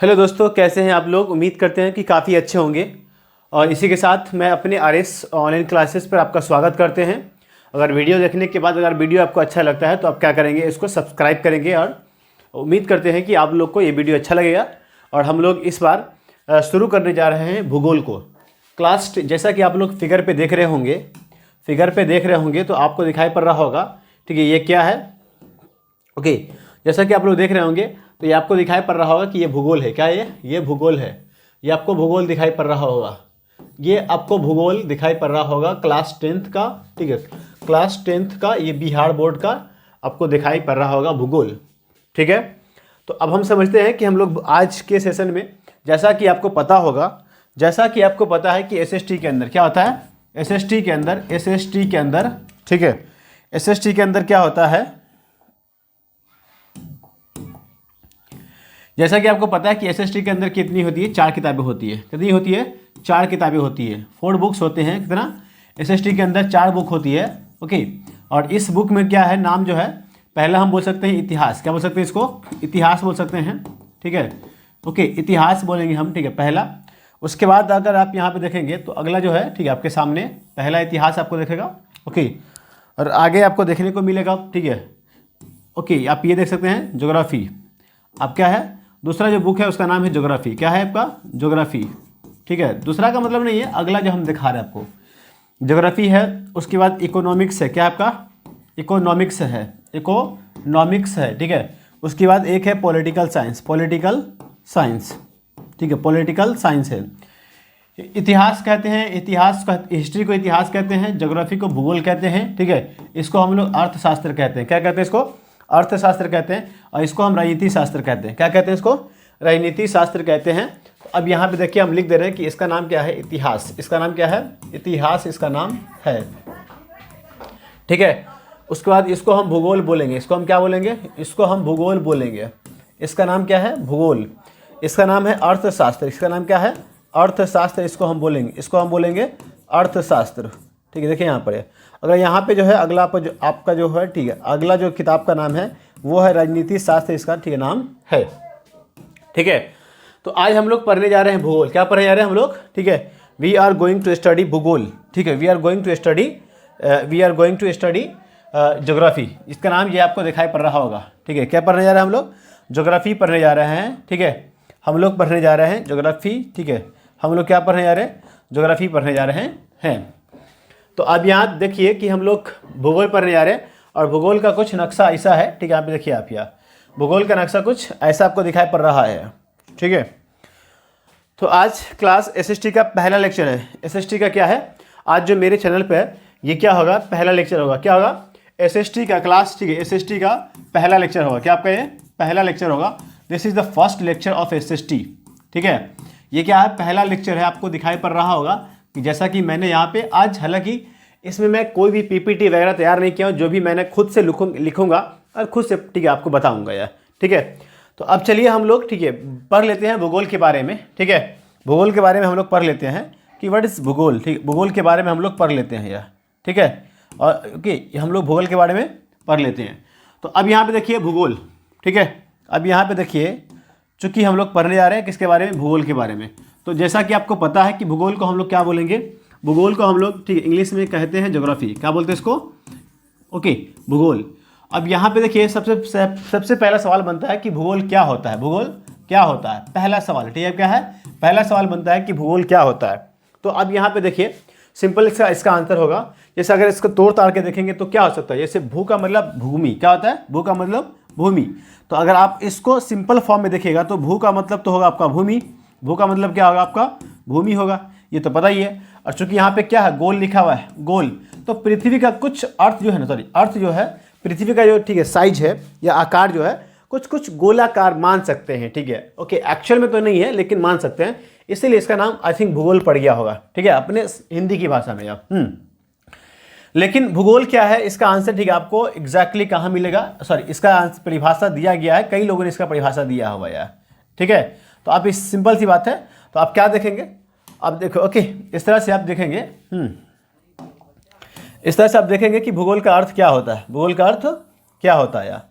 Hello दोस्तों, कैसे हैं आप लोग। उम्मीद करते हैं कि काफ़ी अच्छे होंगे। और इसी के साथ मैं अपने आरएस ऑनलाइन क्लासेस पर आपका स्वागत करते हैं। अगर वीडियो देखने के बाद अगर वीडियो आपको अच्छा लगता है तो आप क्या करेंगे, इसको सब्सक्राइब करेंगे। और उम्मीद करते हैं कि आप लोग को ये वीडियो अच्छा लगेगा। और हम लोग इस बार शुरू करने जा रहे हैं भूगोल को। क्लास जैसा कि आप लोग फिगर पे देख रहे होंगे तो आपको दिखाई पड़ रहा होगा, ठीक है, ये क्या है। ओके, जैसा कि आप लोग देख रहे होंगे तो ये आपको दिखाई पड़ रहा होगा कि ये भूगोल है। क्या ये भूगोल है। ये आपको भूगोल दिखाई पड़ रहा होगा। ये आपको भूगोल दिखाई पड़ रहा होगा क्लास 10th का, ठीक है, क्लास 10th का ये बिहार बोर्ड का आपको दिखाई पड़ रहा होगा भूगोल, ठीक है। तो अब हम समझते हैं कि हम लोग आज के सेशन में, जैसा कि आपको पता है कि एसएसटी के अंदर क्या होता है। एसएसटी के अंदर, ठीक है, एसएसटी के अंदर क्या होता है, जैसा कि आपको पता है कि एसएसटी के अंदर कितनी होती है, 4 किताबें होती है। कितनी होती है, 4 किताबें होती है। 4 बुक्स होते हैं। कितना, एसएसटी के अंदर 4 बुक होती है। ओके, और इस बुक में क्या है, नाम जो है, पहला हम बोल सकते हैं इतिहास। क्या बोल सकते हैं इसको, इतिहास बोल सकते हैं, ठीक है। ओके, इतिहास बोलेंगे हम, ठीक है, पहला। उसके बाद अगर आप यहाँ पे देखेंगे तो अगला जो है, ठीक है, आपके सामने पहला इतिहास आपको देखेगा। ओके, और आगे आपको देखने को मिलेगा, ठीक है। ओके, आप ये देख सकते हैं ज्योग्राफी। अब क्या है, दूसरा जो बुक है उसका नाम है ज्योग्राफी। क्या है आपका, ज्योग्राफी, ठीक है। दूसरा का मतलब नहीं है, अगला जो हम दिखा रहे हैं आपको ज्योग्राफी है। उसके बाद इकोनॉमिक्स है। क्या है आपका, इकोनॉमिक्स है, ठीक है। उसके बाद एक है पॉलिटिकल साइंस, ठीक है, पॉलिटिकल साइंस है। इतिहास कहते हैं, हिस्ट्री को इतिहास कहते हैं, ज्योग्राफी को भूगोल कहते हैं, ठीक है। इसको हम लोग अर्थशास्त्र कहते हैं। क्या कहते हैं इसको, अर्थशास्त्र कहते हैं। और इसको हम राजनीति शास्त्र कहते हैं। क्या कहते हैं इसको, राजनीति शास्त्र कहते हैं। तो अब यहाँ पे देखिए हम लिख दे रहे हैं कि इसका नाम क्या है, इतिहास। इसका नाम क्या है, इतिहास इसका नाम है, ठीक है। उसके बाद इसको हम भूगोल बोलेंगे। इसको हम क्या बोलेंगे, इसको हम भूगोल बोलेंगे। इसका नाम क्या है, भूगोल। इसका नाम है अर्थशास्त्र। इसका नाम क्या है, अर्थशास्त्र। इसको हम बोलेंगे अर्थशास्त्र, ठीक है। देखिए यहाँ पर अगर यहाँ पे जो है अगला पर जो आपका जो है, ठीक है, अगला जो किताब का नाम है वो है राजनीति शास्त्र, इसका, ठीक है, नाम है, ठीक है। तो आज हम लोग पढ़ने जा रहे हैं भूगोल। क्या पढ़ने जा रहे हैं हम लोग, ठीक है, we are going to study भूगोल, ठीक है। We are going to study geography. इसका नाम ये आपको दिखाई पड़ रहा होगा, ठीक है। क्या पढ़ने जा रहे हैं हम लोग, ज्योग्राफी पढ़ने जा रहे हैं, ठीक है। हम लोग पढ़ने जा रहे हैं ज्योग्राफी, ठीक है। हम लोग क्या पढ़ने जा रहे हैं, ज्योग्राफी पढ़ने जा रहे हैं। तो अब यहाँ देखिए कि हम लोग भूगोल पढ़ने जा रहे हैं। और भूगोल का कुछ नक्शा ऐसा है, ठीक है। यहाँ पे देखिए आप, यहाँ भूगोल का नक्शा कुछ ऐसा आपको दिखाई पड़ रहा है, ठीक है। तो आज क्लास एसएसटी का पहला लेक्चर है। एसएसटी का क्या है, आज जो मेरे चैनल पे है ये क्या होगा, पहला लेक्चर होगा। क्या होगा, एसएसटी का क्लास, ठीक है, एसएसटी का पहला लेक्चर होगा। क्या आपका ये पहला लेक्चर होगा। This is the first lecture of SST, ठीक है। ये क्या है, पहला लेक्चर है। आपको दिखाई पड़ रहा होगा कि जैसा कि मैंने यहाँ पे आज, हालांकि इसमें मैं कोई भी पीपीटी वगैरह तैयार नहीं किया हूँ, जो भी मैंने खुद से लिखूंगा और खुद से, ठीक है, आपको बताऊंगा यार, ठीक है। तो अब चलिए हम लोग, ठीक है, पढ़ लेते हैं भूगोल के बारे में, ठीक है। भूगोल के बारे में हम लोग पढ़ लेते हैं कि व्हाट इज भूगोल, ठीक, भूगोल के बारे में हम लोग पढ़ लेते हैं यार, ठीक है। और ओके, हम लोग भूगोल के बारे में पढ़ लेते हैं। तो अब यहाँ पे देखिए भूगोल, ठीक है। अब यहाँ पे देखिए, चूँकि हम लोग पढ़ने जा रहे हैं किसके बारे में, भूगोल के बारे में। तो जैसा कि आपको पता है कि भूगोल को हम लोग क्या बोलेंगे, भूगोल को हम लोग, ठीक है, इंग्लिश में कहते हैं ज्योग्राफी। क्या बोलते हैं इसको, ओके, भूगोल। अब यहाँ पे देखिए सबसे पहला सवाल बनता है कि भूगोल क्या होता है, भूगोल क्या होता है, पहला सवाल, ठीक है। क्या है, पहला सवाल बनता है कि भूगोल क्या होता है। तो अब यहाँ पे देखिए सिंपल इसका आंसर होगा, जैसे अगर इसको तोड़ ताड़ के देखेंगे तो क्या हो सकता है, जैसे भू का मतलब भूमि। क्या होता है, भू का मतलब भूमि। तो अगर आप इसको सिंपल फॉर्म में देखिएगा तो भू का मतलब तो होगा आपका भूमि। भू का मतलब क्या होगा आपका, भूमि होगा, ये तो पता ही है। और चूंकि यहाँ पे क्या है, गोल लिखा हुआ है, गोल, तो पृथ्वी का कुछ अर्थ जो है ना, अर्थ जो है पृथ्वी का जो, ठीक है, साइज है या आकार जो है कुछ गोलाकार मान सकते हैं, ठीक है। ओके, एक्चुअल में तो नहीं है लेकिन मान सकते हैं, इसीलिए इसका नाम आई थिंक भूगोल पड़ गया होगा, ठीक है, अपने हिंदी की भाषा में आप। लेकिन भूगोल क्या है, इसका आंसर, ठीक है, आपको एग्जैक्टली कहाँ मिलेगा, सॉरी, इसका परिभाषा दिया गया है, कई लोगों ने इसका परिभाषा दिया हुआ यार, ठीक है। तो आप इस सिंपल सी बात है, तो आप क्या देखेंगे, आप देखो, ओके, इस तरह से आप देखेंगे, इस तरह से आप देखेंगे कि भूगोल का अर्थ क्या होता है, भूगोल का अर्थ क्या होता है यार।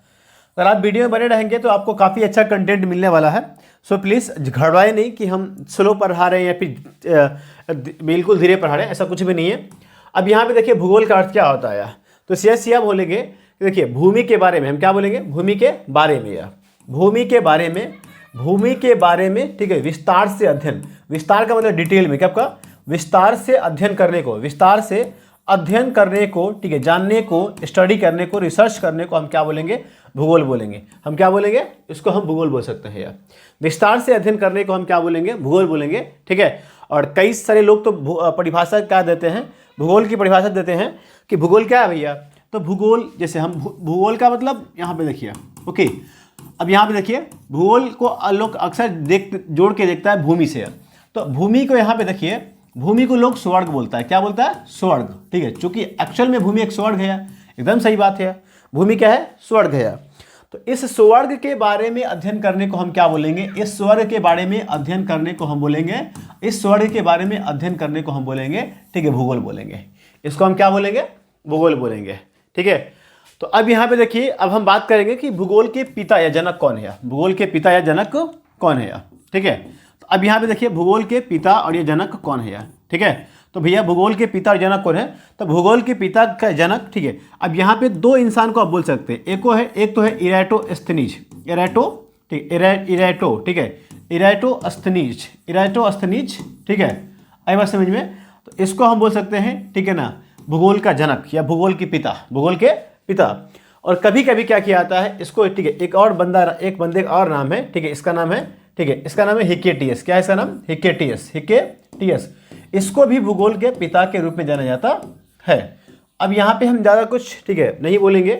अगर आप वीडियो में बने रहेंगे तो आपको काफ़ी अच्छा कंटेंट मिलने वाला है। सो प्लीज़ घबराए नहीं कि हम स्लो पढ़ा रहे हैं या फिर बिल्कुल धीरे पढ़ा रहे हैं, ऐसा कुछ भी नहीं है। अब यहाँ पे देखिए भूगोल का अर्थ क्या होता है, तो सीएससी आप बोलेंगे, देखिए भूमि के बारे में हम क्या बोलेंगे, भूमि के बारे में, या भूमि के बारे में, भूमि के बारे में, ठीक है, विस्तार से अध्ययन, विस्तार का मतलब डिटेल में, क्या आपका विस्तार से अध्ययन करने को, विस्तार से अध्ययन करने को, ठीक है, जानने को, स्टडी करने को, रिसर्च करने को हम क्या बोलेंगे, भूगोल बोलेंगे। हम क्या बोलेंगे, इसको हम भूगोल बोल सकते हैं यार। विस्तार से अध्ययन करने को हम क्या बोलेंगे, भूगोल बोलेंगे, ठीक है। और कई सारे लोग तो परिभाषा क्या देते हैं, भूगोल की परिभाषा देते हैं कि भूगोल क्या है भैया, तो भूगोल जैसे हम भूगोल का मतलब यहाँ पे देखिए, ओके, अब यहाँ पे देखिए भूगोल को लोग अक्सर जोड़ के देखता है भूमि से, तो भूमि को यहाँ पे देखिए, भूमि को लोग स्वर्ग बोलता है, क्या बोलता है, स्वर्ग, ठीक है, चूंकि एक्चुअल में भूमि एक स्वर्ग है, एकदम सही बात है, भूमि क्या है, स्वर्ग है। तो इस स्वर्ग के बारे में अध्ययन करने को हम क्या बोलेंगे, इस स्वर्ग के बारे में अध्ययन करने को हम बोलेंगे, इस स्वर्ग के बारे में अध्ययन करने को हम बोलेंगे, ठीक है, भूगोल बोलेंगे। इसको हम क्या बोलेंगे, भूगोल बोलेंगे, ठीक है। तो अब यहाँ पे देखिए, अब हम बात करेंगे कि भूगोल के पिता या जनक कौन है, भूगोल के पिता या जनक कौन है, ठीक है। तो अब यहाँ पे देखिए भूगोल के पिता और ये जनक कौन है, ठीक है। तो भैया भूगोल के पिता और जनक कौन है, तो भूगोल के पिता का जनक, ठीक है। अब यहाँ पे दो इंसान को आप बोल सकते हैं, एक तो है इराटोस्थनीज, इराटो, ठीक, इराटो, ठीक है, इराटोस्थनीज, इराटोस्थनीज, ठीक है, आई बात समझ में। तो इसको हम बोल सकते हैं, ठीक है ना, भूगोल का जनक या भूगोल के पिता, भूगोल के पिता। और कभी कभी क्या किया जाता है इसको, ठीक है, एक और बंदा, एक बंदे का और नाम है, ठीक है, इसका नाम है, ठीक है, इसका नाम है हिकेटियस, क्या है इसका नाम, हिकेटियस, हिकेटियस, इसको भी भूगोल के पिता के रूप में जाना जाता है। अब यहाँ पे हम ज़्यादा कुछ, ठीक है, नहीं बोलेंगे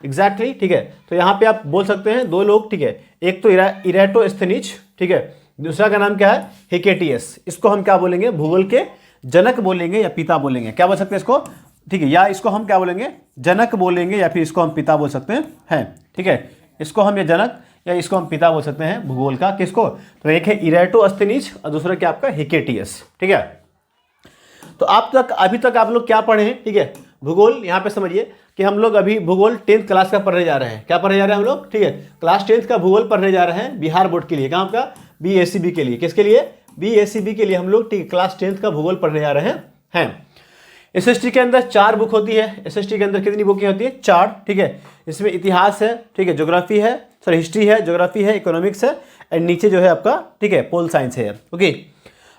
एग्जैक्टली, ठीक है। तो यहाँ पे आप बोल सकते हैं दो लोग, ठीक है, एक तो इराटोस्थनीज, ठीक है, दूसरा का नाम क्या है, हिकेटियस। इसको हम क्या बोलेंगे, भूगोल के जनक बोलेंगे या पिता बोलेंगे, क्या बोल सकते हैं इसको, ठीक है, या इसको हम क्या बोलेंगे, जनक बोलेंगे या फिर इसको हम पिता बोल सकते हैं, ठीक है। इसको हम या जनक या इसको हम पिता बोल सकते हैं भूगोल का, किसको, तो एक है इराटोस्थनीज और दूसरा क्या आपका हिकेटियस, ठीक है। तो अभी तक आप लोग क्या पढ़े हैं, ठीक है, भूगोल। यहाँ पे समझिए कि हम लोग अभी भूगोल 10th क्लास का पढ़ने जा रहे हैं, क्या पढ़ने जा रहे हैं हम लोग, ठीक है, क्लास 10th का भूगोल पढ़ने जा रहे हैं बिहार बोर्ड के लिए, कहाँ का, BACB के लिए, किसके लिए, BACB के लिए हम लोग, ठीक है, क्लास 10th का भूगोल पढ़ने जा रहे हैं। SST के अंदर 4 बुक होती है, SST के अंदर कितनी बुकें होती है, 4, ठीक है। इसमें इतिहास है, ठीक है, ज्योग्राफी है, सॉरी हिस्ट्री है, ज्योग्राफी है, इकोनॉमिक्स है, एंड नीचे जो है आपका, ठीक है, पोल साइंस है, ओके।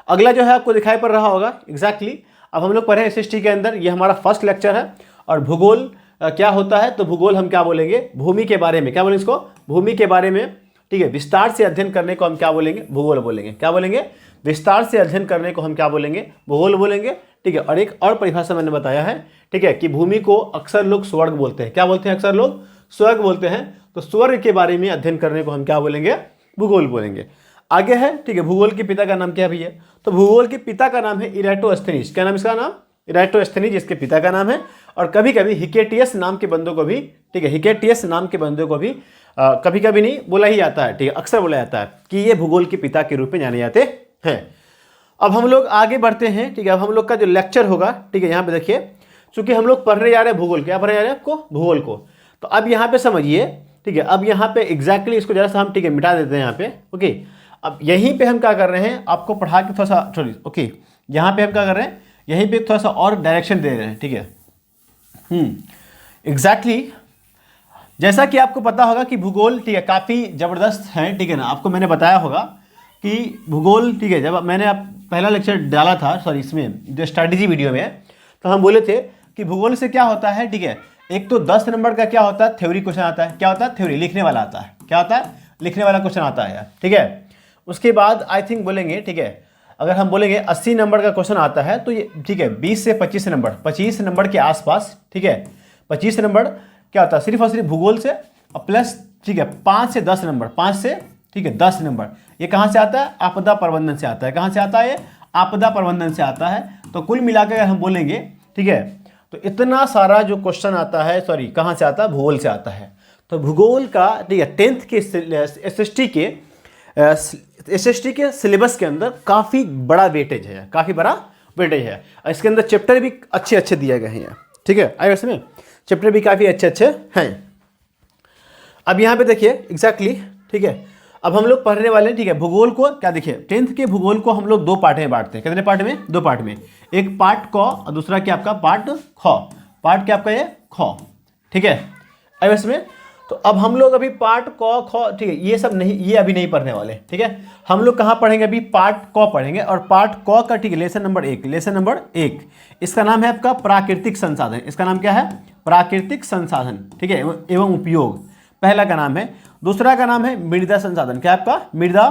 अगला जो है आपको दिखाई पड़ रहा होगा एग्जैक्टली। अब हम लोग पढ़े SST के अंदर, ये हमारा फर्स्ट लेक्चर है। और भूगोल क्या होता है, तो भूगोल हम क्या बोलेंगे, भूमि के बारे में, क्या बोलेंगे इसको, भूमि के बारे में, ठीक है, विस्तार से अध्ययन करने को हम क्या बोलेंगे, भूगोल बोलेंगे, क्या बोलेंगे, विस्तार से अध्ययन करने को हम क्या बोलेंगे, भूगोल बोलेंगे, ठीक है। और एक और परिभाषा मैंने बताया है, ठीक है, कि भूमि को अक्सर लोग स्वर्ग बोलते हैं, क्या बोलते हैं, अक्सर लोग स्वर्ग बोलते हैं। तो स्वर्ग के बारे में अध्ययन करने को हम क्या बोलेंगे, भूगोल बोलेंगे। आगे है, ठीक है, भूगोल के पिता का नाम क्या है भैया, तो भूगोल के पिता का नाम है इराटोस्थनीज, क्या नाम इसका नाम, इराटोस्थनीज इसके पिता का नाम है। और कभी कभी हिकेटियस नाम के बंदों को भी, ठीक है, हिकेटियस नाम के बंदों को भी कभी कभी नहीं बोला ही जाता है, ठीक है, अक्सर बोला जाता है कि ये भूगोल के पिता के रूप में जाने जाते हैं। अब हम लोग आगे बढ़ते हैं, ठीक है। अब हम लोग का जो लेक्चर होगा, ठीक है, यहाँ पे देखिए, चूंकि हम लोग पढ़ने जा रहे हैं भूगोल, क्या पढ़ने जा रहे हैं आपको, भूगोल को। तो अब यहाँ पे समझिए, ठीक है, अब यहाँ पे एग्जैक्टली इसको जरा सा हम, ठीक है, मिटा देते हैं यहाँ पे, ओके। अब यहीं पे हम क्या कर रहे हैं, आपको पढ़ा के थोड़ा सा, सॉरी, ओके, यहाँ पे हम क्या कर रहे हैं, यहीं पे थोड़ा सा और डायरेक्शन दे रहे हैं, ठीक है, एग्जैक्टली। जैसा कि आपको पता होगा कि भूगोल, ठीक है, काफ़ी ज़बरदस्त है, ठीक है ना। आपको मैंने बताया होगा कि भूगोल, ठीक है, जब मैंने आप पहला लेक्चर डाला था, सॉरी, इसमें जो स्ट्रैटेजी वीडियो में, तो हम बोले थे कि भूगोल से क्या होता है, ठीक है, एक तो 10 नंबर का क्या होता है, थ्योरी क्वेश्चन आता है, क्या होता है, थ्योरी, लिखने वाला आता है, क्या होता है, लिखने वाला क्वेश्चन आता है, ठीक है। उसके बाद आई थिंक बोलेंगे, ठीक है, अगर हम बोलेंगे 80 नंबर का क्वेश्चन आता है, तो ये, ठीक है, 20 से 25 नंबर, 25 नंबर के आसपास, ठीक है, 25 नंबर क्या होता है, सिर्फ और सिर्फ भूगोल से, और प्लस, ठीक है, 5 से 10 नंबर, 5 से, ठीक है, 10 नंबर, ये कहाँ से आता है, आपदा प्रबंधन से आता है, कहाँ से आता है, ये आपदा प्रबंधन से आता है। तो कुल मिलाकर अगर हम बोलेंगे, ठीक है, तो इतना सारा जो क्वेश्चन आता है, सॉरी, कहाँ से आता है, भूगोल से आता है। तो भूगोल का, ठीक है, 10th के SST के सिलेबस के अंदर काफ़ी बड़ा वेटेज है, काफ़ी बड़ा वेटेज है। और इसके अंदर चैप्टर भी अच्छे अच्छे दिए गए हैं, ठीक है, आई इसमें चैप्टर भी काफ़ी अच्छे अच्छे हैं। अब यहाँ पे देखिए एग्जैक्टली, ठीक है, अब हम लोग पढ़ने वाले हैं, ठीक है, भूगोल को क्या देखिए 10th के भूगोल को हम लोग 2 पार्ट में बांटते हैं। कितने पार्ट में? 2 पार्ट में। एक पार्ट क और दूसरा क्या आपका पार्ट ख। पार्ट क्या आपका ये ख, ठीक है। अब इसमें तो अब हम लोग अभी पार्ट क ख, ठीक है, ये सब नहीं, ये अभी नहीं पढ़ने वाले, ठीक है। हम लोग कहाँ पढ़ेंगे? अभी पार्ट क पढ़ेंगे और पार्ट क का, ठीक है, लेसन नंबर 1, लेसन नंबर 1 इसका नाम है आपका प्राकृतिक संसाधन। इसका नाम क्या है? प्राकृतिक संसाधन, ठीक है, एवं उपयोग, पहला का नाम है। दूसरा का नाम है मृदा संसाधन, क्या आपका? मृदा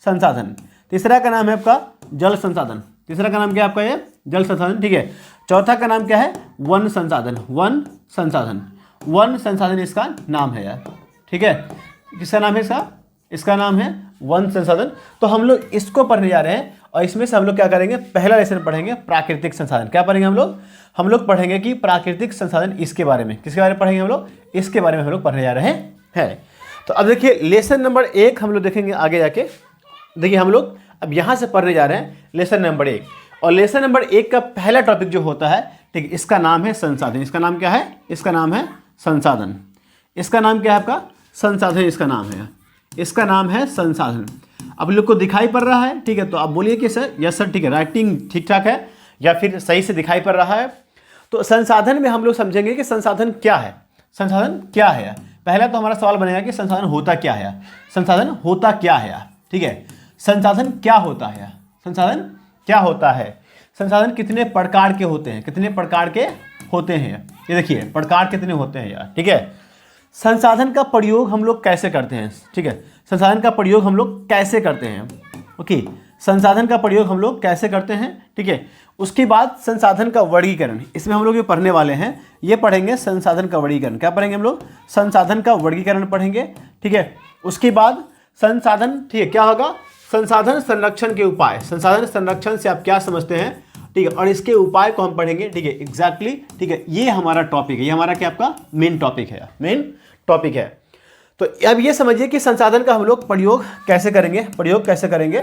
संसाधन। तीसरा का नाम है आपका जल संसाधन, तीसरा का नाम क्या है आपका? ये जल संसाधन, ठीक है। चौथा का नाम क्या है? वन संसाधन, वन संसाधन, वन संसाधन इसका नाम है यार, ठीक है। किसका नाम है इसका? इसका नाम है वन संसाधन। तो हम लोग इसको पढ़ने जा रहे हैं और इसमें से हम लोग क्या करेंगे? पहला लेसन पढ़ेंगे प्राकृतिक संसाधन। क्या पढ़ेंगे हम लोग? हम लोग पढ़ेंगे कि प्राकृतिक संसाधन इसके बारे में, किसके बारे में पढ़ेंगे हम लोग? इसके बारे में हम लोग पढ़ने जा रहे हैं। तो अब देखिए लेसन नंबर 1 हम लोग देखेंगे आगे जाके। देखिए हम लोग अब यहाँ से पढ़ने जा रहे हैं लेसन नंबर 1, और लेसन नंबर 1 का पहला टॉपिक जो होता है, ठीक, इसका नाम है संसाधन। इसका नाम क्या है? इसका नाम है संसाधन। इसका नाम क्या है आपका? संसाधन इसका नाम है, इसका नाम है संसाधन। अब लोग को दिखाई पड़ रहा है, ठीक है, तो आप बोलिए कि सर यस सर, ठीक है, राइटिंग ठीक ठाक है या फिर सही से दिखाई पड़ रहा है। तो संसाधन में हम लोग समझेंगे कि संसाधन क्या है, संसाधन क्या है। पहला तो हमारा सवाल बनेगा कि संसाधन होता क्या है, संसाधन होता क्या है, ठीक है। संसाधन क्या होता है, संसाधन क्या होता है, संसाधन कितने प्रकार के होते हैं, कितने प्रकार के होते हैं, ये देखिए प्रकार कितने होते हैं यार, ठीक है। संसाधन का प्रयोग हम लोग कैसे करते हैं, ठीक है, संसाधन का प्रयोग हम लोग कैसे करते हैं, ओके, संसाधन का प्रयोग हम लोग कैसे करते हैं, ठीक है। उसके बाद संसाधन का वर्गीकरण, इसमें हम लोग ये पढ़ने वाले हैं, ये पढ़ेंगे संसाधन का वर्गीकरण। क्या पढ़ेंगे हम लोग? संसाधन का वर्गीकरण पढ़ेंगे, ठीक है। उसके बाद संसाधन, ठीक है, क्या होगा? संसाधन संरक्षण के उपाय, संसाधन संरक्षण से आप क्या समझते हैं, ठीक है, और इसके उपाय को हम पढ़ेंगे, ठीक है, एग्जैक्टली, ठीक है। ये हमारा टॉपिक है, ये हमारा क्या आपका मेन टॉपिक है, मेन टॉपिक है। तो अब ये समझिए कि संसाधन का हम लोग प्रयोग कैसे करेंगे, प्रयोग कैसे करेंगे।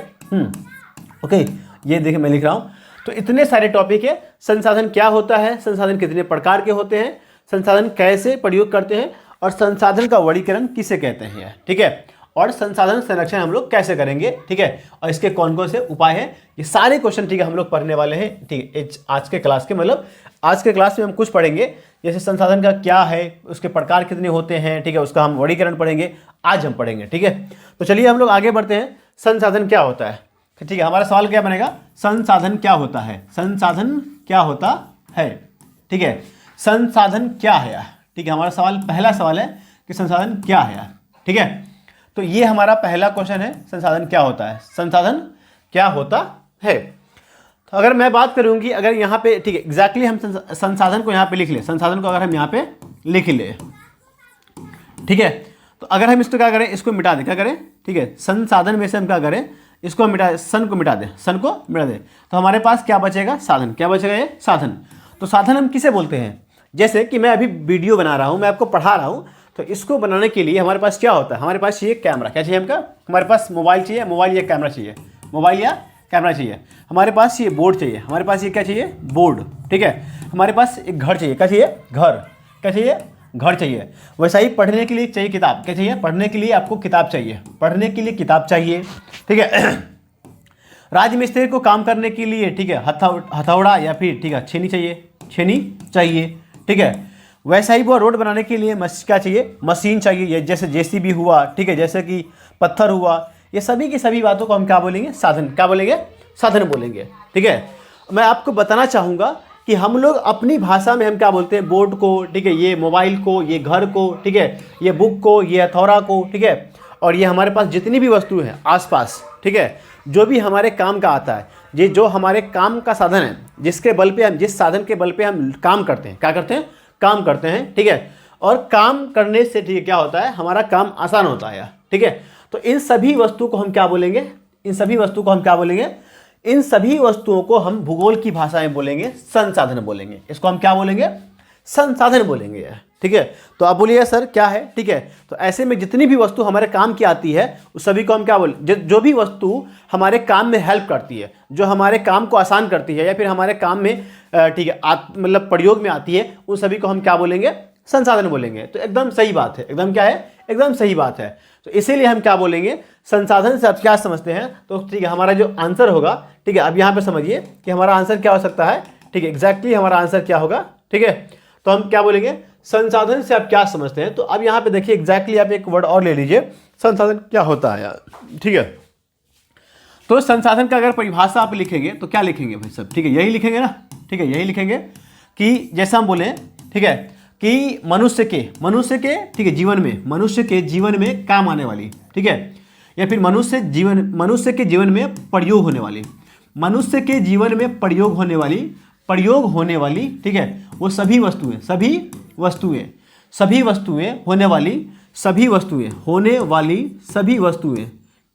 ओके, ये देखिए मैं लिख रहा हूँ। तो इतने सारे टॉपिक है, संसाधन क्या होता है, संसाधन कितने प्रकार के होते हैं, संसाधन कैसे प्रयोग करते हैं, और संसाधन का वर्गीकरण किसे कहते हैं, ठीक है, और संसाधन संरक्षण हम लोग कैसे करेंगे, ठीक है, और इसके कौन कौन से उपाय हैं, ये सारे क्वेश्चन, ठीक है, हम लोग पढ़ने वाले हैं, ठीक है। आज के क्लास के मतलब आज के क्लास में हम कुछ पढ़ेंगे, जैसे संसाधन का क्या है, उसके प्रकार कितने होते हैं, ठीक है, उसका हम वर्गीकरण पढ़ेंगे, आज हम पढ़ेंगे, ठीक है। तो चलिए हम लोग आगे बढ़ते हैं। संसाधन क्या होता है, ठीक है, हमारा सवाल क्या बनेगा? संसाधन क्या होता है, संसाधन क्या होता है, ठीक है, संसाधन क्या है, ठीक है। हमारा सवाल, पहला सवाल है कि संसाधन क्या है, ठीक है। तो ये हमारा पहला क्वेश्चन है, संसाधन क्या होता है, संसाधन क्या होता है। तो अगर मैं बात करूंगी, अगर यहाँ पे, ठीक है, एग्जैक्टली हम संसाधन को यहाँ पे लिख ले, संसाधन को अगर हम यहाँ पे लिख ले, ठीक है, तो अगर हम इसको क्या करें, इसको मिटा दें, क्या करें, ठीक है, संसाधन में से हम क्या करें, इसको मिटा, सन को मिटा दें, सन को मिटा दें, तो हमारे पास क्या बचेगा? साधन। क्या बचेगा? ये साधन। तो साधन हम किसे बोलते हैं? जैसे कि मैं अभी वीडियो बना रहा हूँ, मैं आपको पढ़ा रहा हूँ, तो इसको बनाने के लिए हमारे पास क्या होता है? हमारे पास चाहिए कैमरा। क्या चाहिए हमका? हमारे पास मोबाइल चाहिए, मोबाइल या कैमरा चाहिए, मोबाइल या कैमरा चाहिए। हमारे पास ये बोर्ड चाहिए, हमारे पास ये क्या चाहिए? बोर्ड, ठीक है। हमारे पास एक घर चाहिए, क्या चाहिए? घर। क्या चाहिए? घर चाहिए। वैसा ही पढ़ने के लिए चाहिए किताब। क्या चाहिए? पढ़ने के लिए आपको किताब चाहिए, पढ़ने के लिए किताब चाहिए, ठीक है। राजमिस्त्री को काम करने के लिए, ठीक है, हथौड़ा या फिर, ठीक है, छेनी चाहिए, छेनी चाहिए, ठीक है। वैसा ही वो रोड बनाने के लिए क्या चाहिए? मशीन चाहिए, जैसे जेसीबी हुआ, ठीक है, जैसे कि पत्थर हुआ, ये सभी की सभी बातों को हम क्या बोलेंगे? साधन। क्या बोलेंगे? साधन बोलेंगे, ठीक है। मैं आपको बताना चाहूँगा कि हम लोग अपनी भाषा में हम क्या बोलते हैं? बोर्ड को, ठीक है, ये मोबाइल को, ये घर को, ठीक है, ये बुक को, ये हथौड़ा को, ठीक है, और ये हमारे पास जितनी भी वस्तु है आसपास, ठीक है, जो भी हमारे काम का आता है, ये जो हमारे काम का साधन है, जिसके बल पे हम, जिस साधन के बल पे हम काम करते हैं, क्या करते हैं? काम करते हैं, ठीक है। और काम करने से, ठीक है, क्या होता है? हमारा काम आसान होता है, ठीक है। तो इन सभी वस्तु को हम क्या बोलेंगे? इन सभी वस्तु को हम क्या बोलेंगे? इन सभी वस्तुओं को हम भूगोल की भाषा में बोलेंगे संसाधन बोलेंगे। इसको हम क्या बोलेंगे? संसाधन बोलेंगे, ठीक है। तो आप बोलिए सर क्या है, ठीक है। तो ऐसे में जितनी भी वस्तु हमारे काम की आती है उस सभी को हम क्या बोले? जो भी वस्तु हमारे काम में हेल्प करती है, जो हमारे काम को आसान करती है, या फिर हमारे काम में, ठीक है, मतलब प्रयोग में आती है, उन सभी को हम क्या बोलेंगे? संसाधन बोलेंगे। तो एकदम सही बात है, एकदम क्या है? एकदम सही बात है। तो इसीलिए हम क्या बोलेंगे, संसाधन से आप क्या समझते हैं, तो ठीक है हमारा जो आंसर होगा, ठीक है अब यहाँ पे समझिए कि हमारा आंसर क्या हो सकता है, ठीक है एग्जैक्टली हमारा आंसर क्या होगा, ठीक है। तो हम क्या बोलेंगे, संसाधन से आप क्या समझते हैं। तो अब यहाँ पे देखिए एग्जैक्टली आप एक वर्ड और ले लीजिए, संसाधन क्या होता है यार, ठीक है। तो संसाधन का अगर परिभाषा आप लिखेंगे तो क्या लिखेंगे भाई सब, ठीक है यही लिखेंगे ना, ठीक है यही लिखेंगे कि जैसा हम बोले, ठीक है कि मनुष्य के ठीक है जीवन में, मनुष्य के जीवन में काम आने वाली, ठीक है, या फिर मनुष्य के जीवन में प्रयोग होने वाली, मनुष्य के जीवन में प्रयोग होने वाली, ठीक है वो सभी वस्तुएं होने वाली सभी वस्तुएं,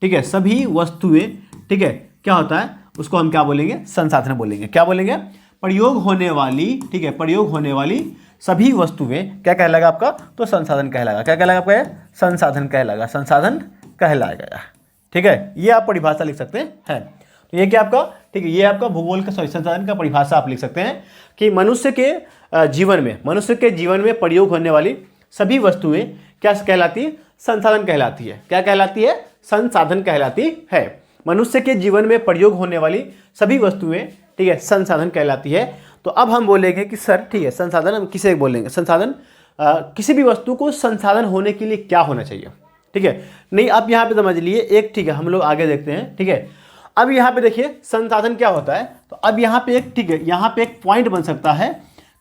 ठीक है सभी वस्तुएं, ठीक है क्या होता है उसको हम क्या बोलेंगे, संसाधन बोलेंगे। क्या बोलेंगे, प्रयोग होने वाली, ठीक है प्रयोग होने वाली सभी वस्तुएं क्या कहलाएगा आपका, तो संसाधन कहलाएगा। क्या कहलाएगा आपका, संसाधन कहलाएगा, ठीक है। ये आप परिभाषा लिख सकते हैं। तो ये क्या आपका, ठीक है ये आपका भूगोल का संसाधन का परिभाषा आप लिख सकते हैं कि मनुष्य के जीवन में प्रयोग होने वाली सभी वस्तुएं क्या कहलाती है, संसाधन कहलाती है। क्या कहलाती है, संसाधन कहलाती है। मनुष्य के जीवन में प्रयोग होने वाली सभी वस्तुएं, ठीक है संसाधन कहलाती है। तो अब हम बोलेंगे कि सर ठीक है संसाधन हम किसे बोलेंगे, संसाधन किसी भी वस्तु को संसाधन होने के लिए क्या होना चाहिए, ठीक है। नहीं आप यहाँ पे समझ लिए एक, ठीक है हम लोग आगे देखते हैं, ठीक है। अब यहाँ पे देखिए संसाधन क्या होता है, तो अब यहाँ पे एक, ठीक है यहाँ पे एक पॉइंट बन सकता है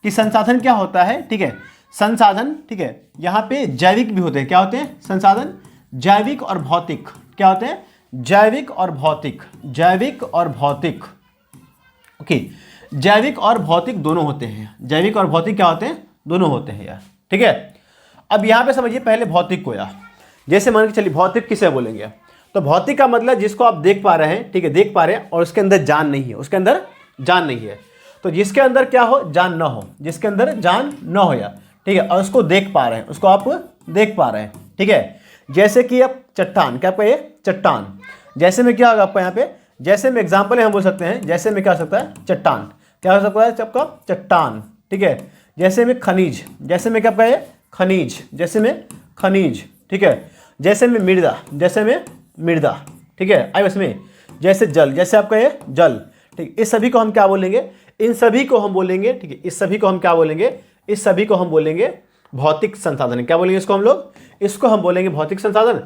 कि संसाधन क्या होता है, ठीक है संसाधन, ठीक है यहाँ पे जैविक भी होते हैं। क्या होते हैं संसाधन, जैविक और भौतिक। क्या होते हैं, जैविक और भौतिक, ओके जैविक और भौतिक दोनों होते हैं। जैविक और भौतिक क्या होते हैं, दोनों होते हैं यार, ठीक है। अब यहाँ पे समझिए पहले भौतिक को यार, जैसे मान के चलिए भौतिक किसे बोलेंगे, तो भौतिक का मतलब जिसको आप देख पा रहे हैं, ठीक है देख पा रहे हैं और उसके अंदर जान नहीं है, तो जिसके अंदर क्या हो, जान ना हो, जिसके अंदर जान ना हो यार, ठीक है और उसको देख पा रहे हैं, उसको आप देख पा रहे हैं, ठीक है। जैसे कि आप चट्टान, क्या आपका ये चट्टान, जैसे में क्या होगा आपका यहाँ पे, जैसे में एग्जाम्पल हम बोल सकते हैं, जैसे में क्या हो सकता है चट्टान, क्या हो सकता है आपका चट्टान, ठीक है। जैसे में खनिज, जैसे में क्या आपका ये खनिज, जैसे में खनिज, ठीक है। जैसे में मृदा, ठीक है। अब इसमें जैसे जल, जैसे आपका ये जल, ठीक। इस सभी को हम क्या बोलेंगे, इन सभी को हम बोलेंगे, ठीक है इस सभी को हम क्या बोलेंगे, इस सभी को हम बोलेंगे भौतिक संसाधन। क्या बोलेंगे इसको हम लोग, इसको हम बोलेंगे भौतिक संसाधन।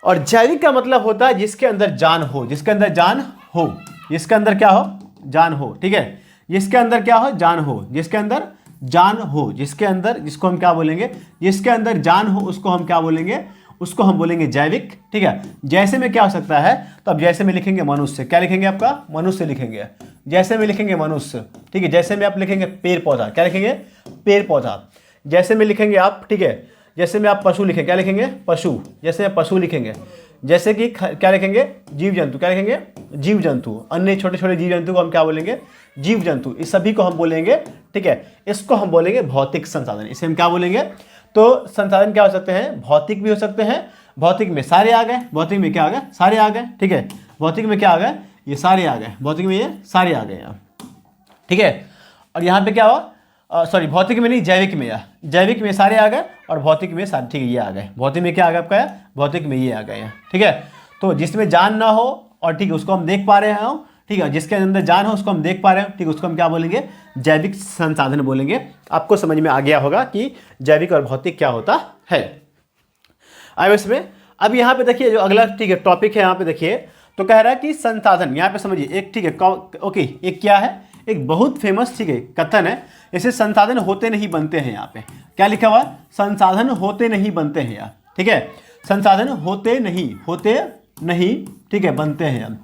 और जैविक का मतलब होता है जिसके अंदर जान हो, जिसके अंदर जान हो, जिसके अंदर क्या हो, जान हो, ठीक है। जिसके अंदर क्या हो, जान हो, जिसके अंदर जान हो, जिसके अंदर, जिसको हम क्या बोलेंगे, जिसके अंदर जान हो उसको हम क्या बोलेंगे, उसको हम बोलेंगे जैविक, ठीक है। जैसे में क्या हो सकता है, तो अब जैसे में लिखेंगे मनुष्य, क्या लिखेंगे आपका, मनुष्य लिखेंगे। जैसे में लिखेंगे मनुष्य, ठीक है। जैसे में आप लिखेंगे पेड़ पौधा, क्या लिखेंगे, पेड़ पौधा। जैसे में लिखेंगे आप, ठीक है, जैसे में आप पशु लिखेंगे, क्या लिखेंगे, पशु। जैसे में पशु लिखेंगे, जैसे कि क्या लिखेंगे, जीव जंतु, क्या लिखेंगे, जीव जंतु। अन्य छोटे छोटे जीव जंतु को हम क्या बोलेंगे, जीव जंतु। इस सभी को हम बोलेंगे, ठीक है, इसको हम बोलेंगे भौतिक संसाधन। इसे हम क्या बोलेंगे, तो संसाधन क्या हो सकते हैं, भौतिक भी हो सकते हैं। भौतिक में सारे आ गए, भौतिक में क्या आ गए, सारे आ गए, ठीक है। भौतिक में क्या आ गए, ये सारे आ गए, भौतिक में ये सारे आ गए यहाँ, ठीक है। और यहाँ पे क्या हुआ, सॉरी भौतिक में नहीं, जैविक में, या जैविक में सारे आ गए और भौतिक में सारे, ठीक है ये आ गए। भौतिक में क्या आ गया आपका, भौतिक में ये आ गए हैं, ठीक है। तो जिसमें जान ना हो और ठीक है उसको हम देख पा रहे हैं, ठीक है, जिसके अंदर जान हो उसको हम देख पा रहे हैं, ठीक है, उसको हम क्या बोलेंगे, जैविक संसाधन बोलेंगे। आपको समझ में आ गया होगा कि जैविक और भौतिक क्या होता है। अब इसमें अब यहाँ पे देखिए जो अगला, ठीक है टॉपिक है, यहाँ पे देखिए तो कह रहा है कि संसाधन, यहाँ पे समझिए एक, ठीक है ओके, एक क्या है, एक बहुत फेमस, ठीक है कथन है, जैसे संसाधन होते नहीं बनते हैं। यहाँ पे क्या लिखा हुआ है, संसाधन होते नहीं बनते हैं यार, ठीक है। संसाधन होते नहीं, ठीक है बनते हैं,